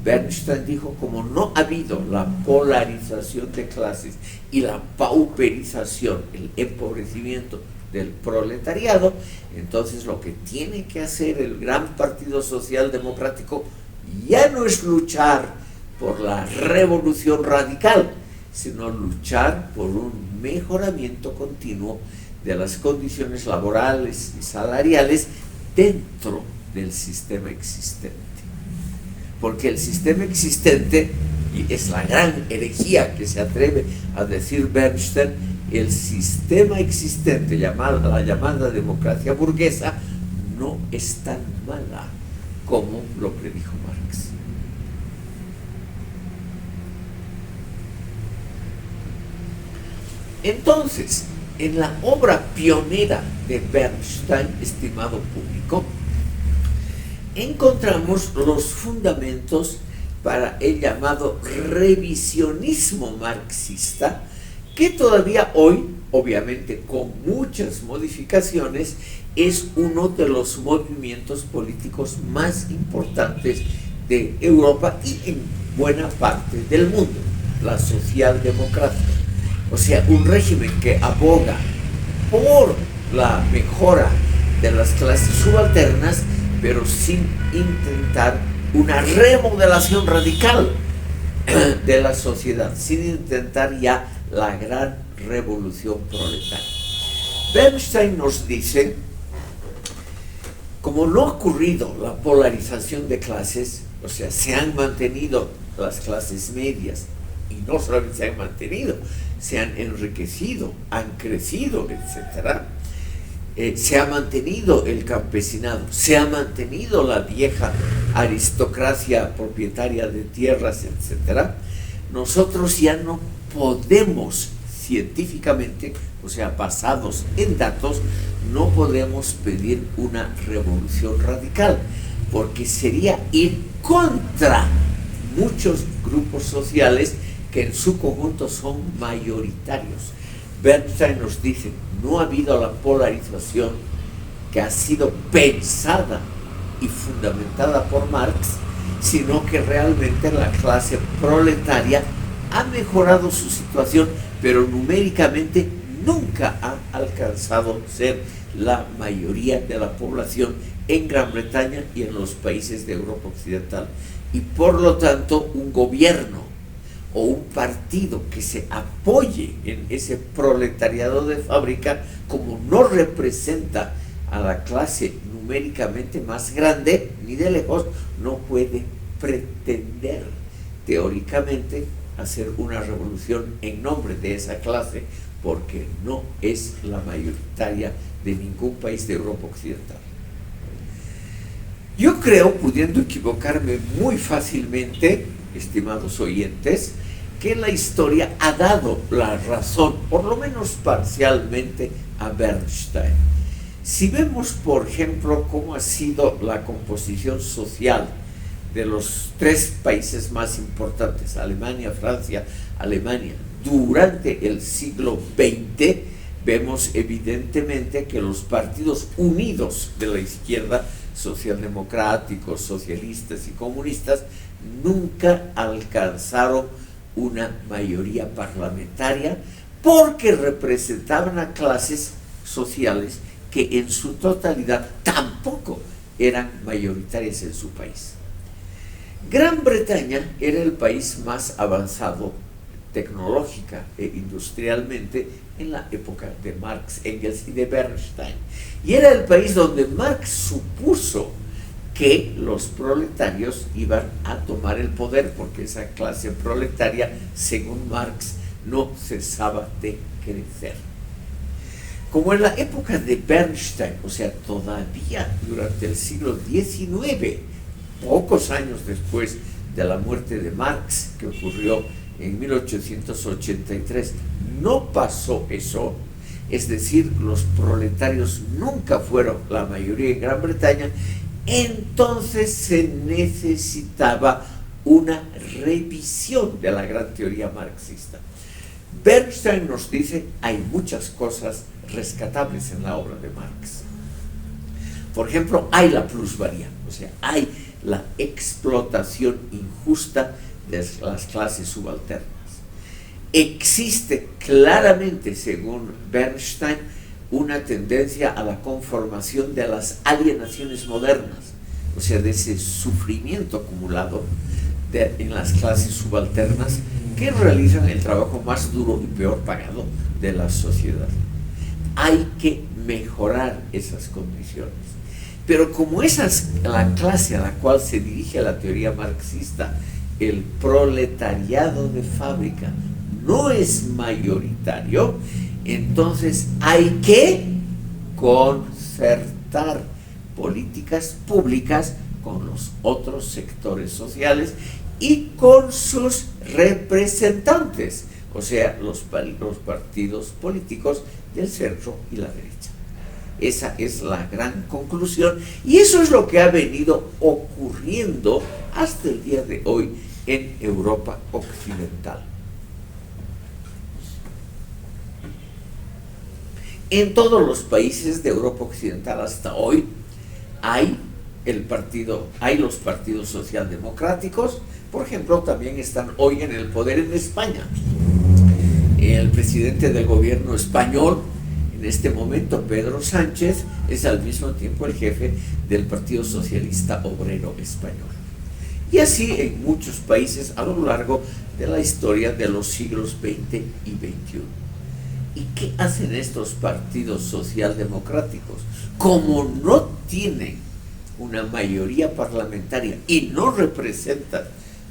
Bernstein dijo, como no ha habido la polarización de clases y la pauperización, el empobrecimiento del proletariado, entonces lo que tiene que hacer el gran Partido Social Democrático ya no es luchar por la revolución radical, sino luchar por un mejoramiento continuo de las condiciones laborales y salariales dentro del sistema existente. Porque el sistema existente, y es la gran herejía que se atreve a decir Bernstein, el sistema existente, la llamada democracia burguesa, no es tan mala como lo predijo Marx. Entonces, en la obra pionera de Bernstein, estimado público, encontramos los fundamentos para el llamado revisionismo marxista, que todavía hoy, obviamente con muchas modificaciones, es uno de los movimientos políticos más importantes de Europa y en buena parte del mundo, la socialdemocracia. O sea, un régimen que aboga por la mejora de las clases subalternas, pero sin intentar una remodelación radical de la sociedad, sin intentar ya la gran revolución proletaria. Bernstein nos dice, como no ha ocurrido la polarización de clases, o sea, se han mantenido las clases medias, y no solamente se han mantenido, se han enriquecido, han crecido, etc. Se ha mantenido el campesinado, se ha mantenido la vieja aristocracia propietaria de tierras, etc. Nosotros ya no podemos científicamente, o sea, basados en datos, no podemos pedir una revolución radical, porque sería ir contra muchos grupos sociales que en su conjunto son mayoritarios. Bernstein nos dice, no ha habido la polarización que ha sido pensada y fundamentada por Marx, sino que realmente la clase proletaria ha mejorado su situación, pero numéricamente nunca ha alcanzado ser la mayoría de la población en Gran Bretaña y en los países de Europa Occidental. Y por lo tanto, un gobierno o un partido que se apoye en ese proletariado de fábrica, como no representa a la clase numéricamente más grande, ni de lejos, no puede pretender teóricamente hacer una revolución en nombre de esa clase, porque no es la mayoritaria de ningún país de Europa Occidental. Yo creo, pudiendo equivocarme muy fácilmente, estimados oyentes, que la historia ha dado la razón, por lo menos parcialmente, a Bernstein. Si vemos, por ejemplo, cómo ha sido la composición social de los tres países más importantes, Alemania, Francia, Alemania, durante el siglo XX, vemos evidentemente que los partidos unidos de la izquierda, socialdemocráticos, socialistas y comunistas, nunca alcanzaron una mayoría parlamentaria, porque representaban a clases sociales que en su totalidad tampoco eran mayoritarias en su país. Gran Bretaña era el país más avanzado tecnológica e industrialmente en la época de Marx, Engels y de Bernstein. Y era el país donde Marx supuso que los proletarios iban a tomar el poder, porque esa clase proletaria, según Marx, no cesaba de crecer. Como en la época de Bernstein, o sea, todavía durante el siglo XIX, pocos años después de la muerte de Marx, que ocurrió en 1883, no pasó eso, es decir, los proletarios nunca fueron la mayoría en Gran Bretaña. Entonces se necesitaba una revisión de la gran teoría marxista. Bernstein nos dice, hay muchas cosas rescatables en la obra de Marx. Por ejemplo, hay la plusvalía, o sea, hay la explotación injusta de las clases subalternas. Existe claramente, según Bernstein, una tendencia a la conformación de las alienaciones modernas, o sea, de ese sufrimiento acumulado en las clases subalternas que realizan el trabajo más duro y peor pagado de la sociedad. Hay que mejorar esas condiciones. Pero como esa es la clase a la cual se dirige la teoría marxista, el proletariado de fábrica no es mayoritario, entonces hay que concertar políticas públicas con los otros sectores sociales y con sus representantes, o sea, los partidos políticos del centro y la derecha. Esa es la gran conclusión y eso es lo que ha venido ocurriendo hasta el día de hoy en Europa occidental. En todos los países de Europa occidental hasta hoy hay los partidos socialdemocráticos. Por ejemplo, también están hoy en el poder en España. El presidente del gobierno español en este momento, Pedro Sánchez, es al mismo tiempo el jefe del Partido Socialista Obrero Español. Y así en muchos países a lo largo de la historia de los siglos XX y XXI. ¿Y qué hacen estos partidos socialdemocráticos? Como no tienen una mayoría parlamentaria y no representan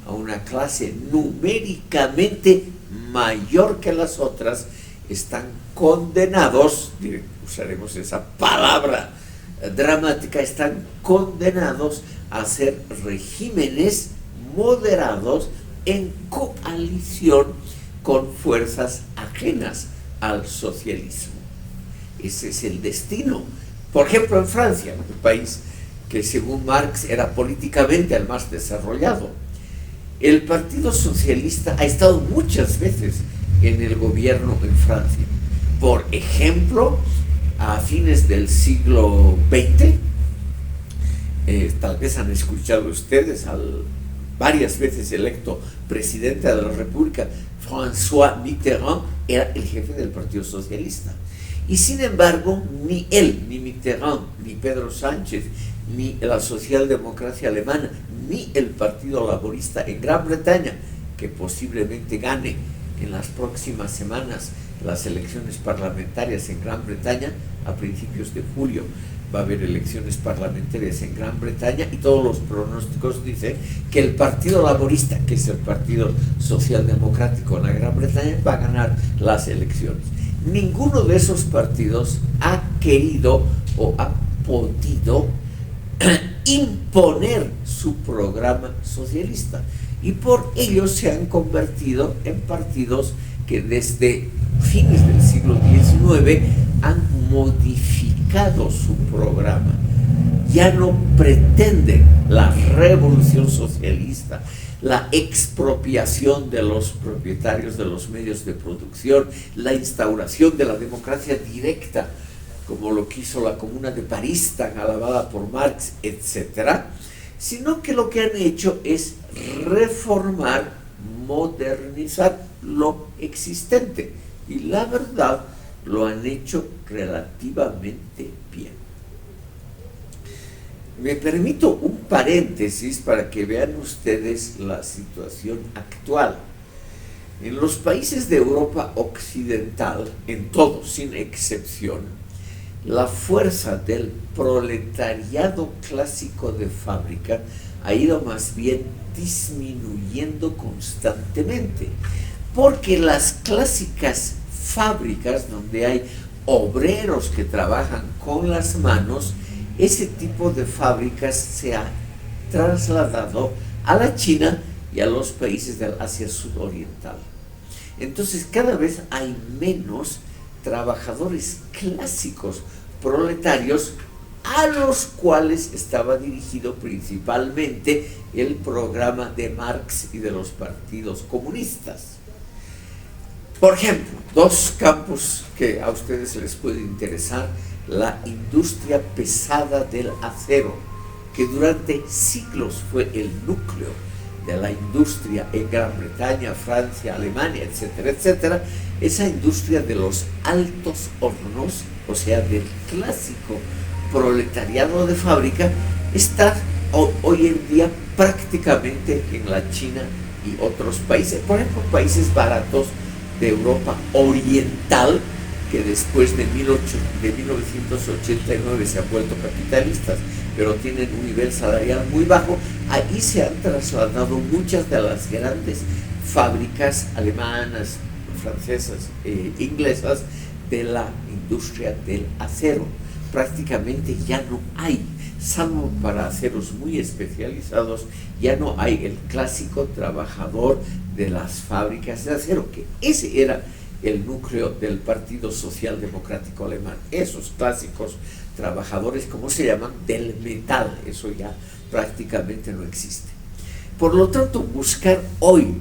a una clase numéricamente mayor que las otras, están condenados, usaremos esa palabra dramática, están condenados a ser regímenes moderados en coalición con fuerzas ajenas al socialismo. Ese es el destino. Por ejemplo, en Francia, un país que según Marx era políticamente el más desarrollado, el Partido Socialista ha estado muchas veces en el gobierno en Francia. Por ejemplo, a fines del siglo XX, tal vez han escuchado ustedes al varias veces electo presidente de la República, François Mitterrand, era el jefe del Partido Socialista. Y sin embargo, ni él, ni Mitterrand, ni Pedro Sánchez, ni la socialdemocracia alemana, ni el Partido Laborista en Gran Bretaña, que posiblemente gane en las próximas semanas las elecciones parlamentarias en Gran Bretaña, a principios de julio va a haber elecciones parlamentarias en Gran Bretaña y todos los pronósticos dicen que el Partido Laborista, que es el Partido Socialdemocrático en la Gran Bretaña, va a ganar las elecciones. Ninguno de esos partidos ha querido o ha podido imponer su programa socialista y por ello se han convertido en partidos que desde fines del siglo XIX han modificado su programa. Ya no pretenden la revolución socialista, la expropiación de los propietarios de los medios de producción, la instauración de la democracia directa, como lo quiso la Comuna de París, tan alabada por Marx, etc., sino que lo que han hecho es reformar, modernizar lo existente. Y la verdad, lo han hecho relativamente bien. Me permito un paréntesis para que vean ustedes la situación actual. En los países de Europa occidental, en todos, sin excepción, la fuerza del proletariado clásico de fábrica ha ido más bien disminuyendo constantemente, porque las clásicas fábricas donde hay obreros que trabajan con las manos, ese tipo de fábricas se ha trasladado a la China y a los países del Asia Sudoriental. Entonces cada vez hay menos trabajadores clásicos proletarios a los cuales estaba dirigido principalmente el programa de Marx y de los partidos comunistas. Por ejemplo, dos campos que a ustedes les puede interesar: la industria pesada del acero, que durante siglos fue el núcleo de la industria en Gran Bretaña, Francia, Alemania, etcétera, etcétera. Esa industria de los altos hornos, o sea, del clásico proletariado de fábrica, está hoy en día prácticamente en la China y otros países, por ejemplo, países baratos de Europa Oriental, que después de 1989 se han vuelto capitalistas, pero tienen un nivel salarial muy bajo. Ahí se han trasladado muchas de las grandes fábricas alemanas, francesas, inglesas, de la industria del acero. Prácticamente ya no hay, salvo para aceros muy especializados, ya no hay el clásico trabajador de las fábricas de acero, que ese era el núcleo del Partido Socialdemocrático Alemán. Esos clásicos trabajadores, ¿cómo se llaman?, del metal. Eso ya prácticamente no existe. Por lo tanto, buscar hoy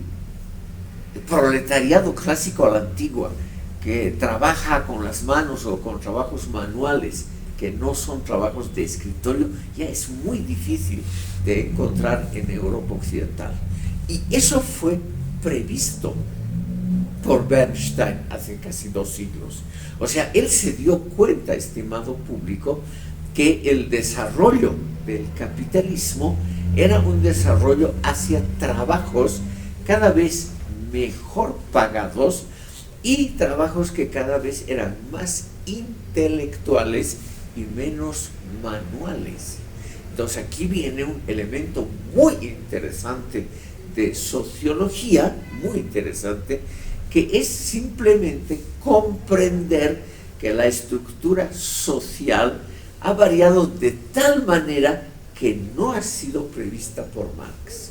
el proletariado clásico a la antigua, que trabaja con las manos o con trabajos manuales, que no son trabajos de escritorio, ya es muy difícil de encontrar en Europa Occidental. Y eso fue previsto por Bernstein hace casi 2 siglos. O sea, él se dio cuenta, estimado público, que el desarrollo del capitalismo era un desarrollo hacia trabajos cada vez mejor pagados y trabajos que cada vez eran más intelectuales y menos manuales. Entonces aquí viene un elemento muy interesante de sociología, muy interesante, que es simplemente comprender que la estructura social ha variado de tal manera que no ha sido prevista por Marx.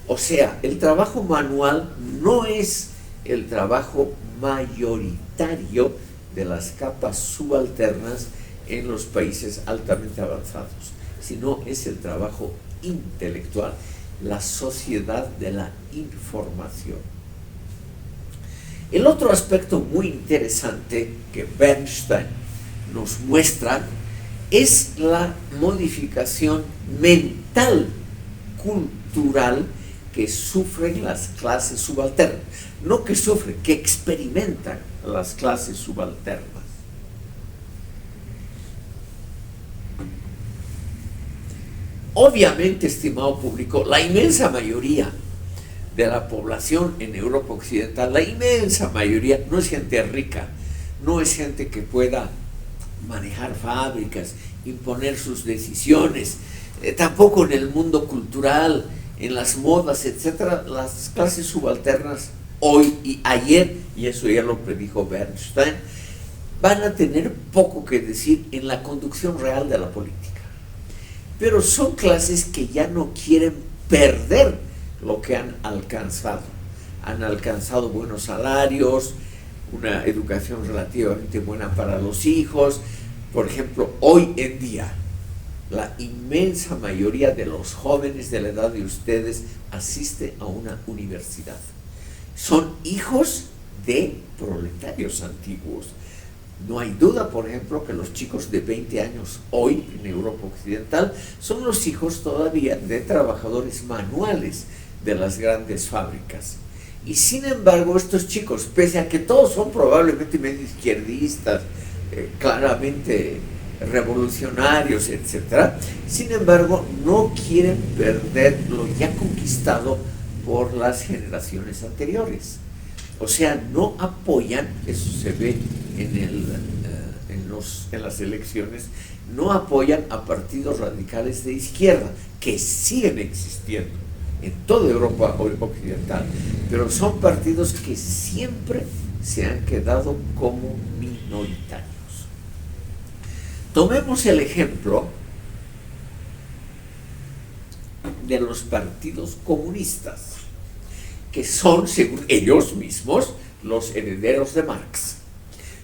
O sea, el trabajo manual no es el trabajo mayoritario de las capas subalternas en los países altamente avanzados, sino es el trabajo intelectual, la sociedad de la información. El otro aspecto muy interesante que Bernstein nos muestra es la modificación mental, cultural, que sufren las clases subalternas. No que sufren, que experimentan las clases subalternas. Obviamente, estimado público, la inmensa mayoría de la población en Europa Occidental, la inmensa mayoría, no es gente rica, no es gente que pueda manejar fábricas, imponer sus decisiones, tampoco en el mundo cultural, en las modas, etcétera. Las clases subalternas hoy y ayer, y eso ya lo predijo Bernstein, van a tener poco que decir en la conducción real de la política. Pero son clases que ya no quieren perder lo que han alcanzado. Han alcanzado buenos salarios, una educación relativamente buena para los hijos. Por ejemplo, hoy en día, la inmensa mayoría de los jóvenes de la edad de ustedes asiste a una universidad. Son hijos de proletarios antiguos. No hay duda, por ejemplo, que los chicos de 20 años hoy en Europa Occidental son los hijos todavía de trabajadores manuales de las grandes fábricas. Y sin embargo, estos chicos, pese a que todos son probablemente medio izquierdistas, claramente revolucionarios, etcétera, sin embargo, no quieren perder lo ya conquistado por las generaciones anteriores. O sea, no apoyan, eso se ve en las elecciones, no apoyan a partidos radicales de izquierda, que siguen existiendo en toda Europa Occidental, pero son partidos que siempre se han quedado como minoritarios. Tomemos el ejemplo de los partidos comunistas, que son, según ellos mismos, los herederos de Marx,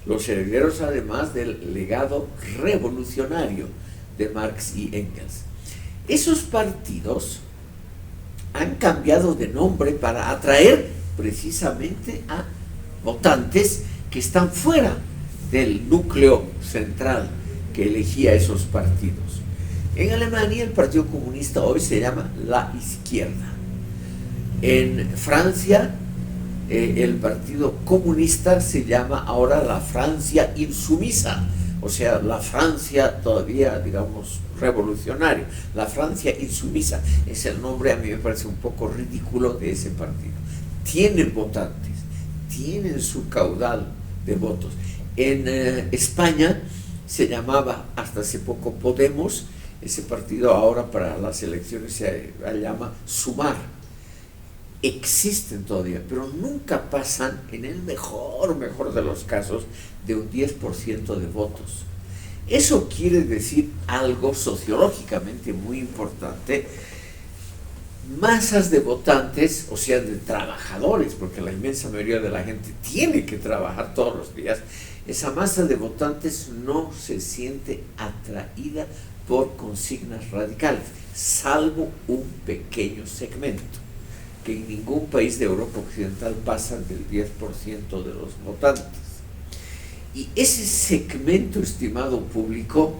los herederos además del legado revolucionario de Marx y Engels. Esos partidos han cambiado de nombre para atraer precisamente a votantes que están fuera del núcleo central que elegía esos partidos. En Alemania el Partido Comunista hoy se llama la izquierda. En Francia el Partido Comunista se llama ahora la Francia insumisa, o sea, la Francia todavía, digamos, revolucionaria. La Francia insumisa es el nombre, a mí me parece un poco ridículo, de ese partido. Tienen votantes, tienen su caudal de votos. En España se llamaba hasta hace poco Podemos, ese partido ahora para las elecciones se llama Sumar. Existen todavía, pero nunca pasan, en el mejor de los casos, de un 10% de votos. Eso quiere decir algo sociológicamente muy importante. Masas de votantes, o sea, de trabajadores, porque la inmensa mayoría de la gente tiene que trabajar todos los días. Esa masa de votantes no se siente atraída por consignas radicales, salvo un pequeño segmento, que en ningún país de Europa Occidental pasan del 10% de los votantes. Y ese segmento, estimado público,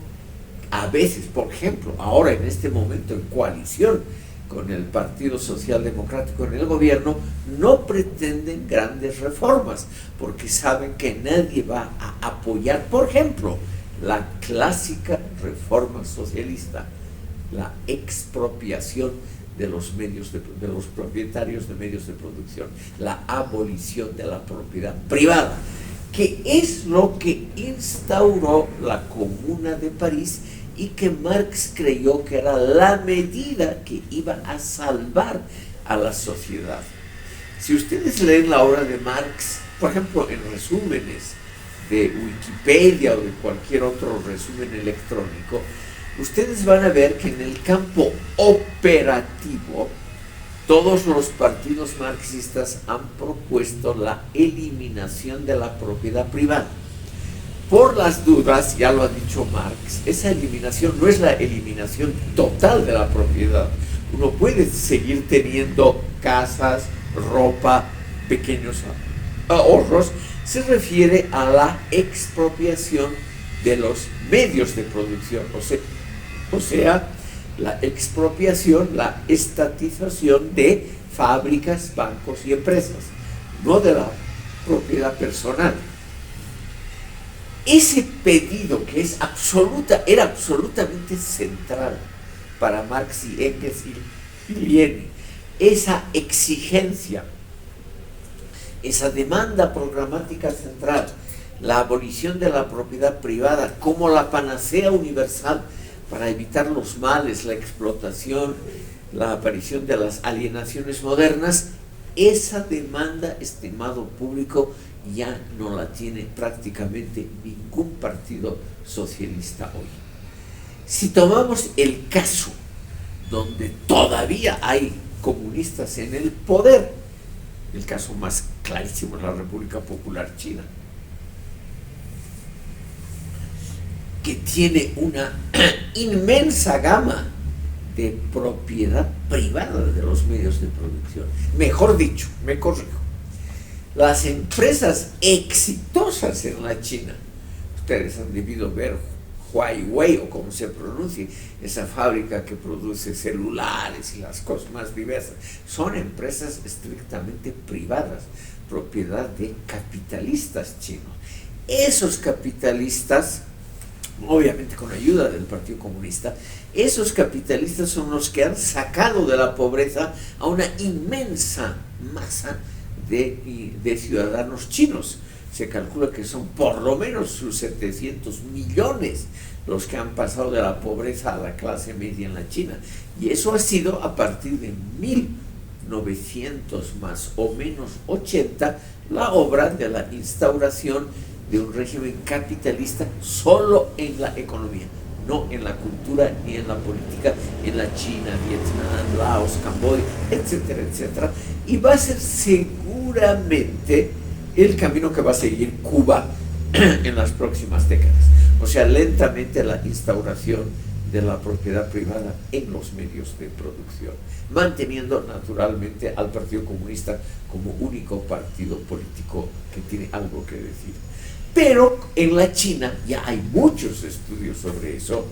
a veces, por ejemplo, ahora en este momento en coalición con el Partido Socialdemocrático en el gobierno, no pretenden grandes reformas, porque saben que nadie va a apoyar, por ejemplo, la clásica reforma socialista, la expropiación de los medios de los propietarios de medios de producción, la abolición de la propiedad privada, que es lo que instauró la Comuna de París y que Marx creyó que era la medida que iba a salvar a la sociedad. Si ustedes leen la obra de Marx, por ejemplo, en resúmenes de Wikipedia o de cualquier otro resumen electrónico, ustedes van a ver que en el campo operativo todos los partidos marxistas han propuesto la eliminación de la propiedad privada. Por las dudas, ya lo ha dicho Marx, esa eliminación no es la eliminación total de la propiedad. Uno puede seguir teniendo casas, ropa, pequeños ahorros. Se refiere a la expropiación de los medios de producción, o sea, la expropiación, la estatización de fábricas, bancos y empresas, no de la propiedad personal. Ese pedido que era absolutamente central para Marx y Engels y Lenin, esa exigencia, esa demanda programática central, la abolición de la propiedad privada como la panacea universal para evitar los males, la explotación, la aparición de las alienaciones modernas, esa demanda, estimado público, ya no la tiene prácticamente ningún partido socialista hoy. Si tomamos el caso donde todavía hay comunistas en el poder, el caso más clarísimo es la República Popular China, que tiene una inmensa gama de propiedad privada de los medios de producción. Mejor dicho, me corrijo, las empresas exitosas en la China, ustedes han debido ver Huawei, o como se pronuncie, esa fábrica que produce celulares y las cosas más diversas, son empresas estrictamente privadas, propiedad de capitalistas chinos. Esos capitalistas, obviamente con ayuda del Partido Comunista, esos capitalistas son los que han sacado de la pobreza a una inmensa masa de ciudadanos chinos. Se calcula que son por lo menos sus 700 millones los que han pasado de la pobreza a la clase media en la China. Y eso ha sido a partir de 1900 más o menos 80, la obra de la instauración de un régimen capitalista solo en la economía, no en la cultura ni en la política, en la China, Vietnam, Laos, Camboya, etcétera, etcétera. Y va a ser seguramente el camino que va a seguir Cuba en las próximas décadas. O sea, lentamente la instauración de la propiedad privada en los medios de producción, manteniendo naturalmente al Partido Comunista como único partido político que tiene algo que decir. Pero en la China ya hay muchos estudios sobre eso.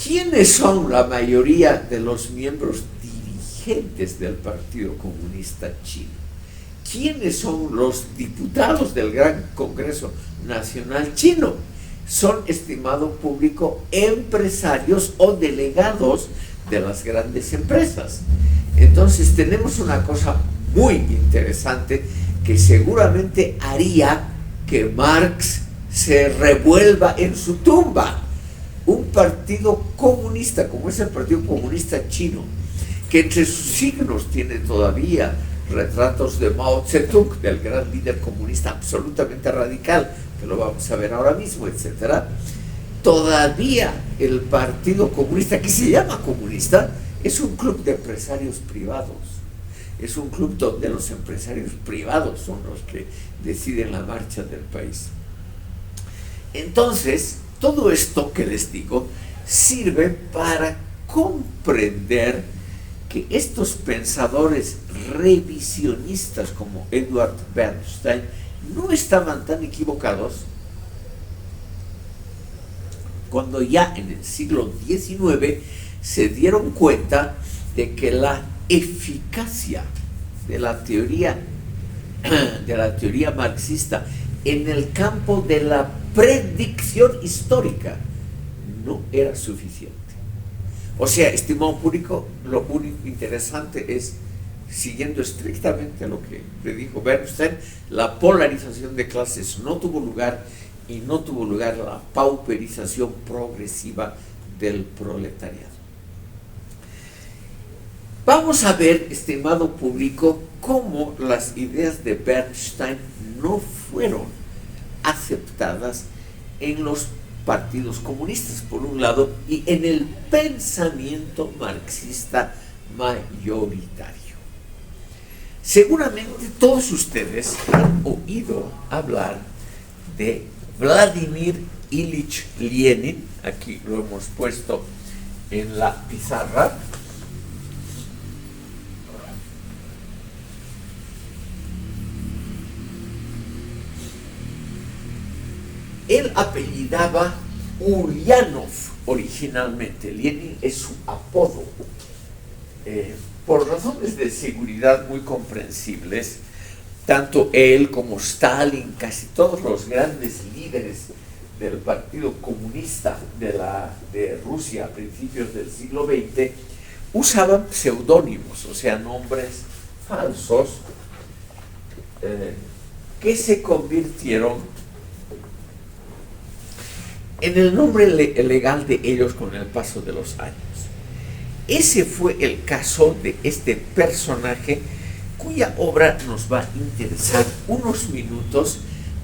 ¿Quiénes son la mayoría de los miembros dirigentes del Partido Comunista Chino? ¿Quiénes son los diputados del Gran Congreso Nacional Chino? Son, estimado público, empresarios o delegados de las grandes empresas. Entonces tenemos una cosa muy interesante que seguramente haría que Marx se revuelva en su tumba. Un partido comunista, como es el Partido Comunista Chino, que entre sus signos tiene todavía retratos de Mao Zedong, del gran líder comunista absolutamente radical, que lo vamos a ver ahora mismo, etcétera. Todavía el Partido Comunista, que se llama comunista, es un club de empresarios privados. Es un club donde los empresarios privados son los que deciden la marcha del país. Entonces, todo esto que les digo sirve para comprender que estos pensadores revisionistas como Edward Bernstein no estaban tan equivocados cuando ya en el siglo XIX se dieron cuenta de que la eficacia de la teoría marxista en el campo de la predicción histórica no era suficiente. O sea, estimado público, lo único interesante es, siguiendo estrictamente lo que predijo Bernstein, la polarización de clases no tuvo lugar y no tuvo lugar la pauperización progresiva del proletariado. Vamos a ver, estimado público, cómo las ideas de Bernstein no fueron aceptadas en los partidos comunistas, por un lado, y en el pensamiento marxista mayoritario. Seguramente todos ustedes han oído hablar de Vladimir Ilich Lenin. Aquí lo hemos puesto en la pizarra. Él apellidaba Ulyanov originalmente. Lenin es su apodo. Por razones de seguridad muy comprensibles, tanto él como Stalin, casi todos los grandes líderes del Partido Comunista de Rusia a principios del siglo XX, usaban pseudónimos, o sea, nombres falsos, que se convirtieron en el nombre legal de ellos con el paso de los años. Ese fue el caso de este personaje cuya obra nos va a interesar unos minutos,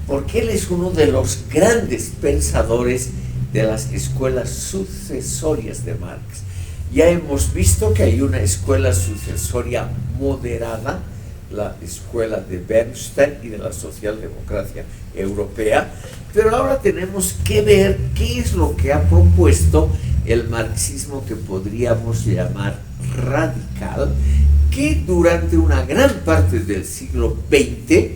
porque él es uno de los grandes pensadores de las escuelas sucesorias de Marx. Ya hemos visto que hay una escuela sucesoria moderada, la escuela de Bernstein y de la socialdemocracia europea, pero ahora tenemos que ver qué es lo que ha propuesto el marxismo que podríamos llamar radical, que durante una gran parte del siglo XX,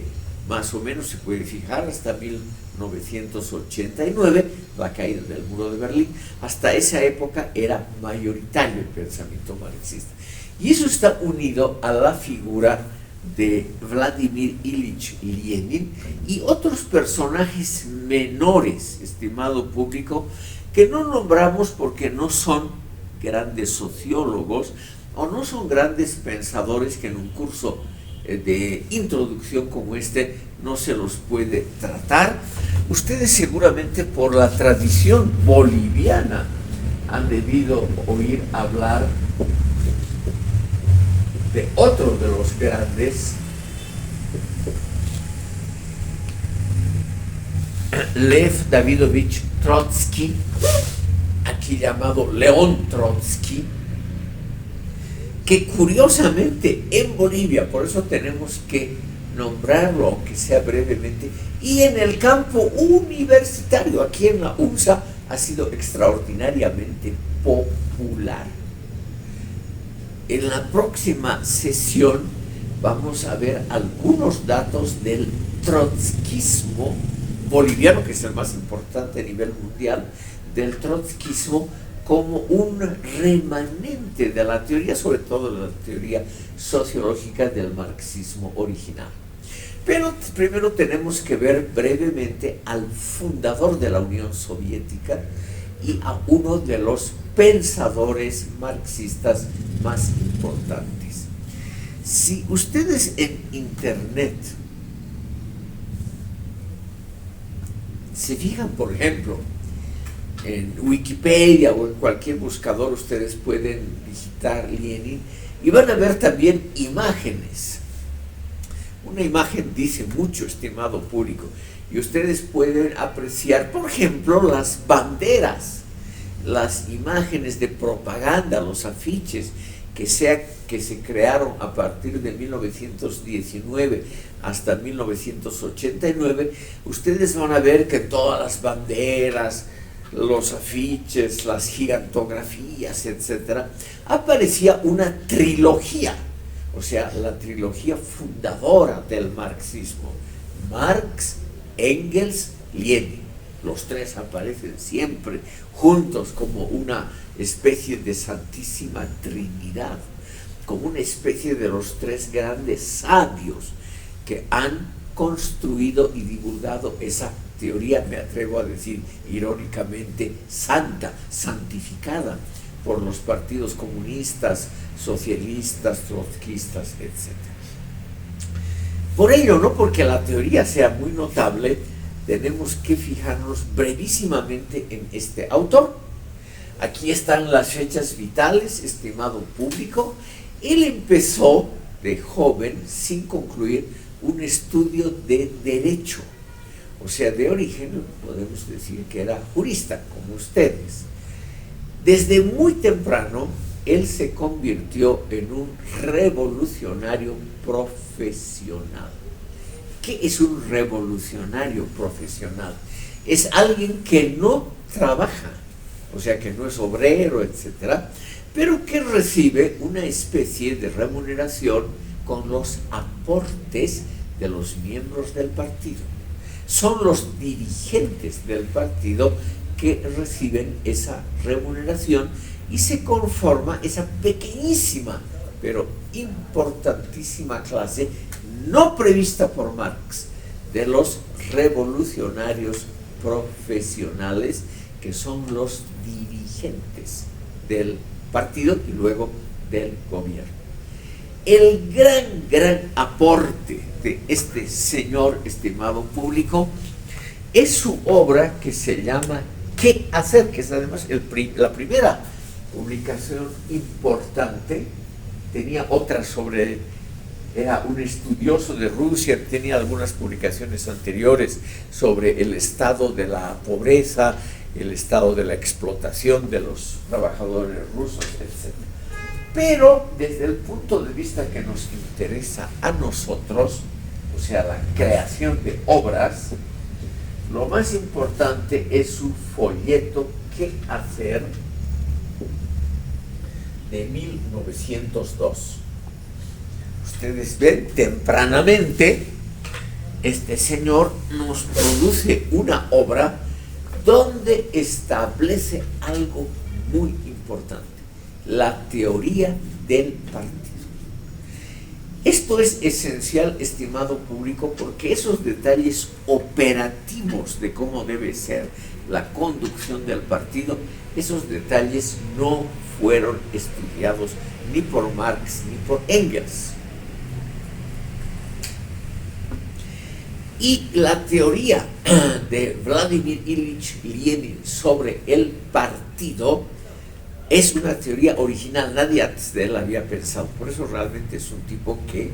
más o menos se puede fijar hasta 1989, la caída del muro de Berlín, hasta esa época era mayoritario el pensamiento marxista. Y eso está unido a la figura de Vladimir Ilich Lenin y otros personajes menores, estimado público, que no nombramos porque no son grandes sociólogos o no son grandes pensadores que en un curso de introducción como este no se los puede tratar. Ustedes seguramente por la tradición boliviana han debido oír hablar de otro de los grandes, Lev Davidovich Trotsky, aquí llamado León Trotsky, que curiosamente en Bolivia, por eso tenemos que nombrarlo aunque sea brevemente, y en el campo universitario, aquí en la UNSA, ha sido extraordinariamente popular. En la próxima sesión vamos a ver algunos datos del trotskismo boliviano, que es el más importante a nivel mundial, del trotskismo como un remanente de la teoría, sobre todo de la teoría sociológica del marxismo original. Pero primero tenemos que ver brevemente al fundador de la Unión Soviética y a uno de los pensadores marxistas más importantes. Si ustedes en Internet se fijan, por ejemplo, en Wikipedia o en cualquier buscador, ustedes pueden digitar Lenin y van a ver también imágenes. Una imagen dice mucho, estimado público, y ustedes pueden apreciar, por ejemplo, las banderas, las imágenes de propaganda, los afiches que se crearon a partir de 1919 hasta 1989. Ustedes van a ver que todas las banderas, los afiches, las gigantografías, etcétera, aparecía una trilogía, o sea, la trilogía fundadora del marxismo: Marx, Engels, Lenin. Los tres aparecen siempre juntos como una especie de santísima trinidad, como una especie de los tres grandes sabios que han construido y divulgado esa teoría, me atrevo a decir irónicamente, santa, santificada por los partidos comunistas, socialistas, trotskistas, etc. Por ello, no porque la teoría sea muy notable, tenemos que fijarnos brevísimamente en este autor. Aquí están las fechas vitales, estimado público. Él empezó de joven, sin concluir, un estudio de derecho. O sea, de origen podemos decir que era jurista, como ustedes. Desde muy temprano, él se convirtió en un revolucionario profesional. ¿Qué es un revolucionario profesional? Es alguien que no trabaja, o sea, que no es obrero, etcétera, pero que recibe una especie de remuneración con los aportes de los miembros del partido. Son los dirigentes del partido que reciben esa remuneración y se conforma esa pequeñísima pero importantísima clase no prevista por Marx de los revolucionarios profesionales, que son los dirigentes del partido y luego del gobierno. El gran aporte de este señor, estimado público, es su obra que se llama ¿Qué hacer?, que es además la primera publicación importante. Tenía otra sobre, era un estudioso de Rusia, tenía algunas publicaciones anteriores sobre el estado de la pobreza, el estado de la explotación de los trabajadores rusos, etc. Pero desde el punto de vista que nos interesa a nosotros, o sea, la creación de obras, lo más importante es su folleto ¿Qué hacer?, de 1902. Ustedes ven, tempranamente este señor nos produce una obra donde establece algo muy importante: la teoría del partido. Esto es esencial, estimado público, porque esos detalles operativos de cómo debe ser la conducción del partido, esos detalles no fueron estudiados ni por Marx ni por Engels. Y la teoría de Vladimir Ilich Lenin sobre el partido es una teoría original, nadie antes de él había pensado. Por eso realmente es un tipo que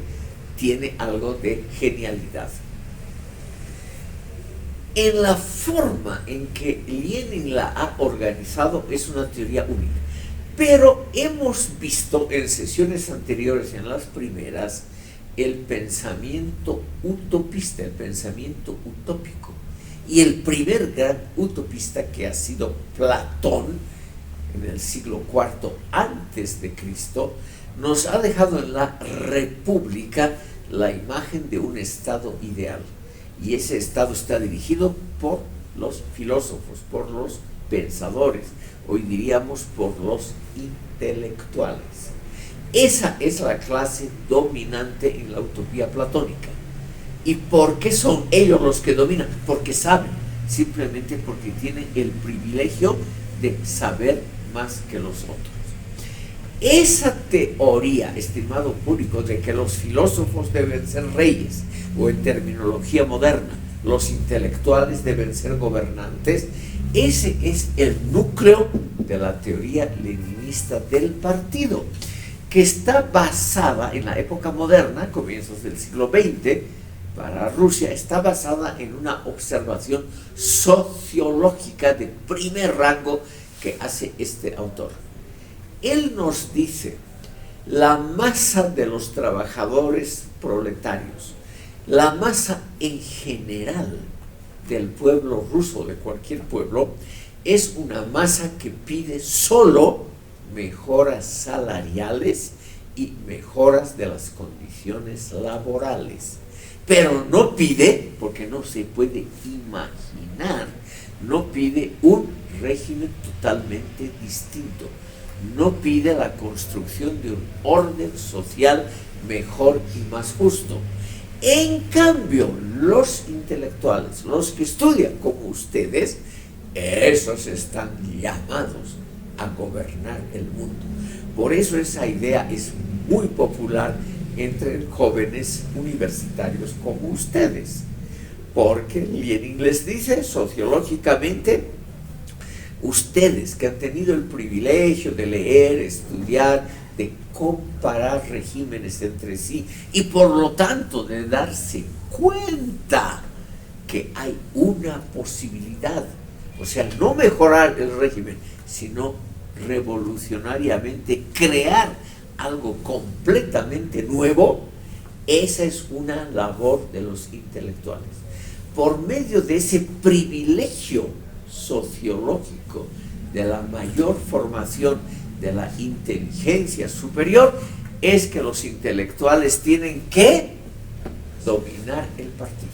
tiene algo de genialidad. En la forma en que Lenin la ha organizado es una teoría única. Pero hemos visto en sesiones anteriores, en las primeras, el pensamiento utopista, el pensamiento utópico. Y el primer gran utopista, que ha sido Platón, en el siglo IV antes de Cristo, nos ha dejado en la República la imagen de un estado ideal. Y ese estado está dirigido por los filósofos, por los pensadores, hoy diríamos por los intelectuales. Esa es la clase dominante en la utopía platónica. ¿Y por qué son ellos los que dominan? Porque saben, simplemente porque tienen el privilegio de saber más que los otros. Esa teoría, estimado público, de que los filósofos deben ser reyes, o en terminología moderna, los intelectuales deben ser gobernantes, ese es el núcleo de la teoría leninista del partido, que está basada en la época moderna, comienzos del siglo XX, para Rusia, está basada en una observación sociológica de primer rango que hace este autor. Él nos dice, la masa de los trabajadores proletarios, la masa en general del pueblo ruso, de cualquier pueblo, es una masa que pide solo mejoras salariales y mejoras de las condiciones laborales. Pero no pide, porque no se puede imaginar, no pide un régimen totalmente distinto. No pide la construcción de un orden social mejor y más justo. En cambio, los intelectuales, los que estudian como ustedes, esos están llamados a gobernar el mundo. Por eso esa idea es muy popular entre jóvenes universitarios como ustedes. Porque Lenin les dice sociológicamente, ustedes que han tenido el privilegio de leer, estudiar, de comparar regímenes entre sí y por lo tanto de darse cuenta que hay una posibilidad, o sea, no mejorar el régimen, sino revolucionariamente crear algo completamente nuevo, esa es una labor de los intelectuales. Por medio de ese privilegio sociológico, de la mayor formación, de la inteligencia superior, es que los intelectuales tienen que dominar el partido.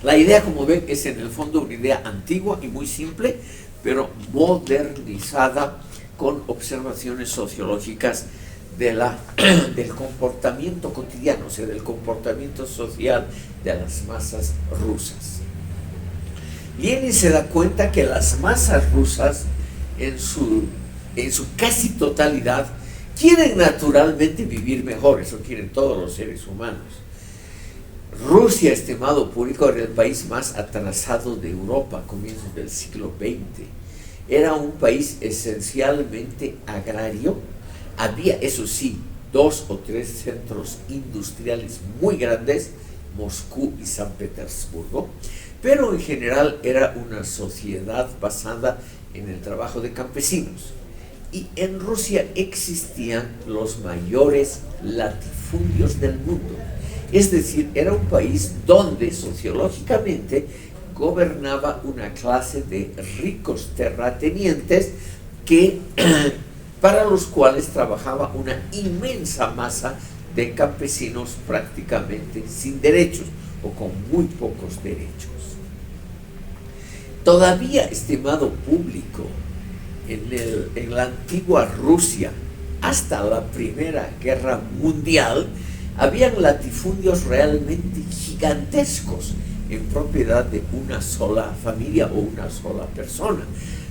La idea, como ven, es en el fondo una idea antigua y muy simple, pero modernizada con observaciones sociológicas del comportamiento cotidiano, o sea, del comportamiento social de las masas rusas. Lenin se da cuenta que las masas rusas, en su casi totalidad, quieren naturalmente vivir mejor, eso quieren todos los seres humanos. Rusia, estimado público, era el país más atrasado de Europa a comienzos del siglo XX. Era un país esencialmente agrario. Había, eso sí, 2 o 3 centros industriales muy grandes, Moscú y San Petersburgo, pero en general era una sociedad basada en el trabajo de campesinos. Y en Rusia existían los mayores latifundios del mundo. Es decir, era un país donde sociológicamente gobernaba una clase de ricos terratenientes que, para los cuales trabajaba una inmensa masa de campesinos prácticamente sin derechos o con muy pocos derechos. Todavía, estimado público, en la antigua Rusia, hasta la Primera Guerra Mundial, habían latifundios realmente gigantescos en propiedad de una sola familia o una sola persona.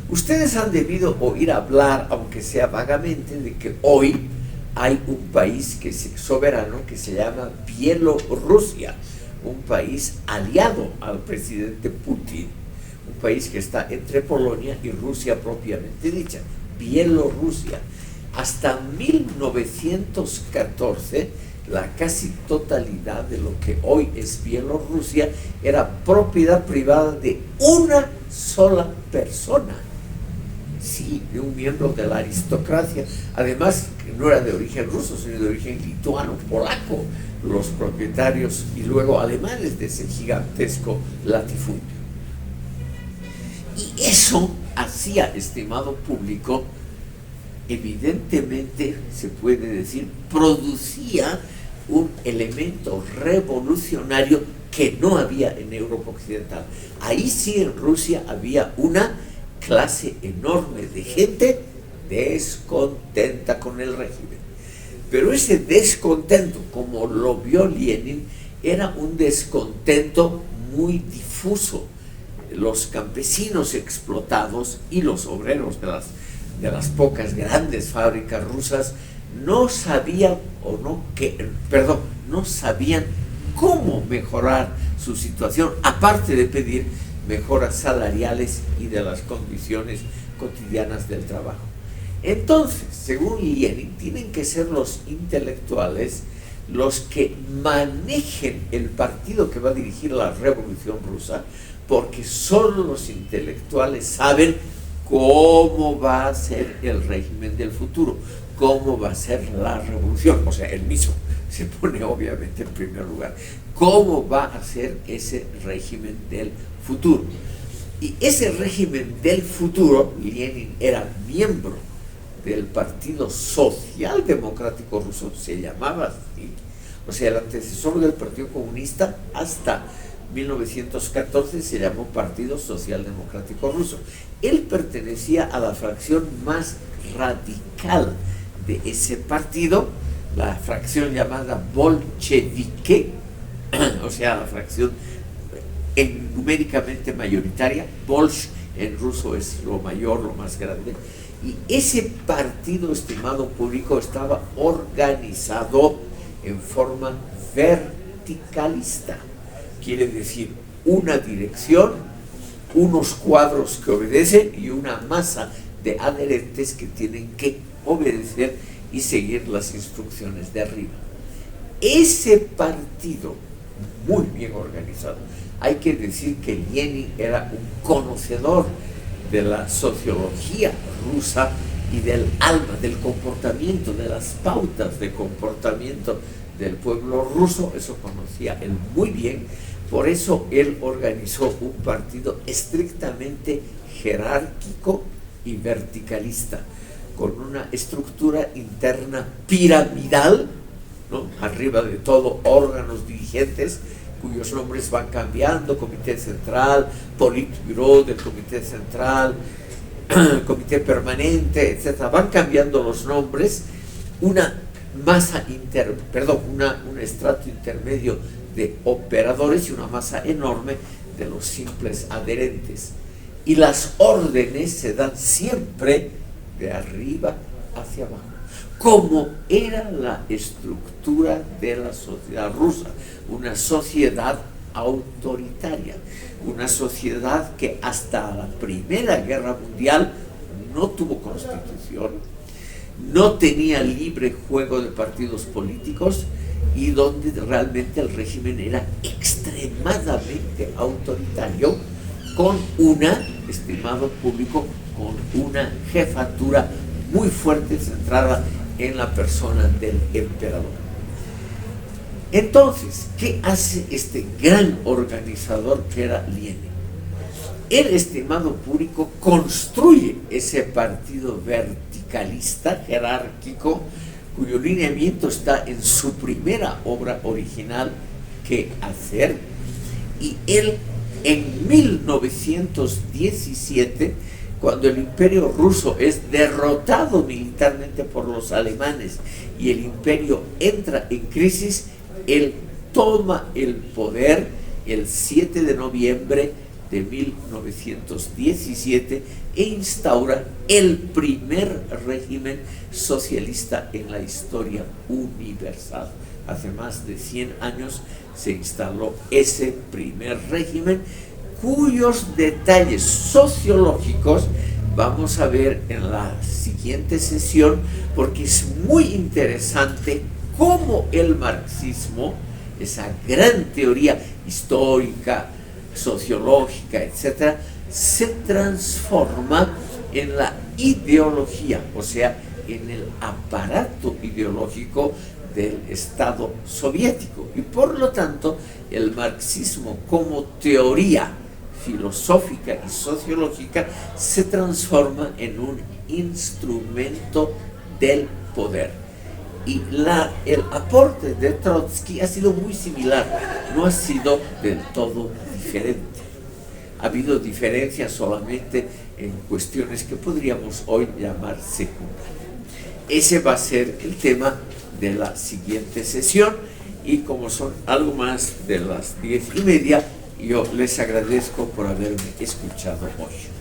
Ustedes han debido oír hablar, aunque sea vagamente, de que hoy hay un país que es soberano que se llama Bielorrusia, un país aliado al presidente Putin, un país que está entre Polonia y Rusia propiamente dicha, Bielorrusia. Hasta 1914, la casi totalidad de lo que hoy es Bielorrusia era propiedad privada de una sola persona. Sí, de un miembro de la aristocracia. Además, que no era de origen ruso, sino de origen lituano, polaco, los propietarios y luego alemanes de ese gigantesco latifundio. Y eso hacía, estimado público, evidentemente se puede decir, producía un elemento revolucionario que no había en Europa Occidental. Ahí sí en Rusia había una clase enorme de gente descontenta con el régimen. Pero ese descontento, como lo vio Lenin, era un descontento muy difuso. Los campesinos explotados y los obreros de las pocas grandes fábricas rusas no sabían no sabían cómo mejorar su situación, aparte de pedir mejoras salariales y de las condiciones cotidianas del trabajo. Entonces, según Lenin, tienen que ser los intelectuales los que manejen el partido que va a dirigir la revolución rusa, porque solo los intelectuales saben cómo va a ser el régimen del futuro, cómo va a ser la revolución, o sea, él mismo se pone obviamente en primer lugar, cómo va a ser ese régimen del futuro. Y ese régimen del futuro, Lenin era miembro del Partido Socialdemocrático Ruso, se llamaba así, o sea, el antecesor del Partido Comunista hasta 1914 se llamó Partido Socialdemocrático Ruso. Él pertenecía a la fracción más radical de ese partido, la fracción llamada bolchevique, o sea, la fracción numéricamente mayoritaria. Bolsh en ruso es lo mayor, lo más grande. Y ese partido, estimado público, estaba organizado en forma verticalista. Quiere decir, una dirección, unos cuadros que obedecen y una masa de adherentes que tienen que obedecer y seguir las instrucciones de arriba. Ese partido, muy bien organizado, hay que decir que Lenin era un conocedor de la sociología rusa y del alma, del comportamiento, de las pautas de comportamiento del pueblo ruso. Eso conocía él muy bien. Por eso él organizó un partido estrictamente jerárquico y verticalista, con una estructura interna piramidal, ¿no? Arriba de todo órganos dirigentes cuyos nombres van cambiando: Comité Central, Politburo del Comité Central, Comité Permanente, etc. Van cambiando los nombres, un estrato intermedio de operadores y una masa enorme de los simples adherentes. Y las órdenes se dan siempre de arriba hacia abajo, como era la estructura de la sociedad rusa, una sociedad autoritaria, una sociedad que hasta la Primera Guerra Mundial no tuvo constitución, no tenía libre juego de partidos políticos y donde realmente el régimen era extremadamente autoritario, con una, estimado público, con una jefatura muy fuerte centrada en la persona del emperador. Entonces, ¿qué hace este gran organizador que era Lenin? El, estimado público, construye ese partido verticalista, jerárquico, cuyo lineamiento está en su primera obra original, ¿Qué hacer? Y él, en 1917, cuando el imperio ruso es derrotado militarmente por los alemanes y el imperio entra en crisis, él toma el poder el 7 de noviembre de 1917 e instaura el primer régimen socialista en la historia universal. Hace más de 100 años se instaló ese primer régimen, cuyos detalles sociológicos vamos a ver en la siguiente sesión, porque es muy interesante cómo el marxismo, esa gran teoría histórica, sociológica, etcétera, se transforma en la ideología, o sea, en el aparato ideológico del Estado soviético. Y por lo tanto, el marxismo como teoría filosófica y sociológica se transforma en un instrumento del poder. Y el aporte de Trotsky ha sido muy similar, no ha sido del todo diferente. Ha habido diferencias solamente en cuestiones que podríamos hoy llamar secundarias. Ese va a ser el tema de la siguiente sesión, y como son algo más de las 10:30, yo les agradezco por haberme escuchado hoy.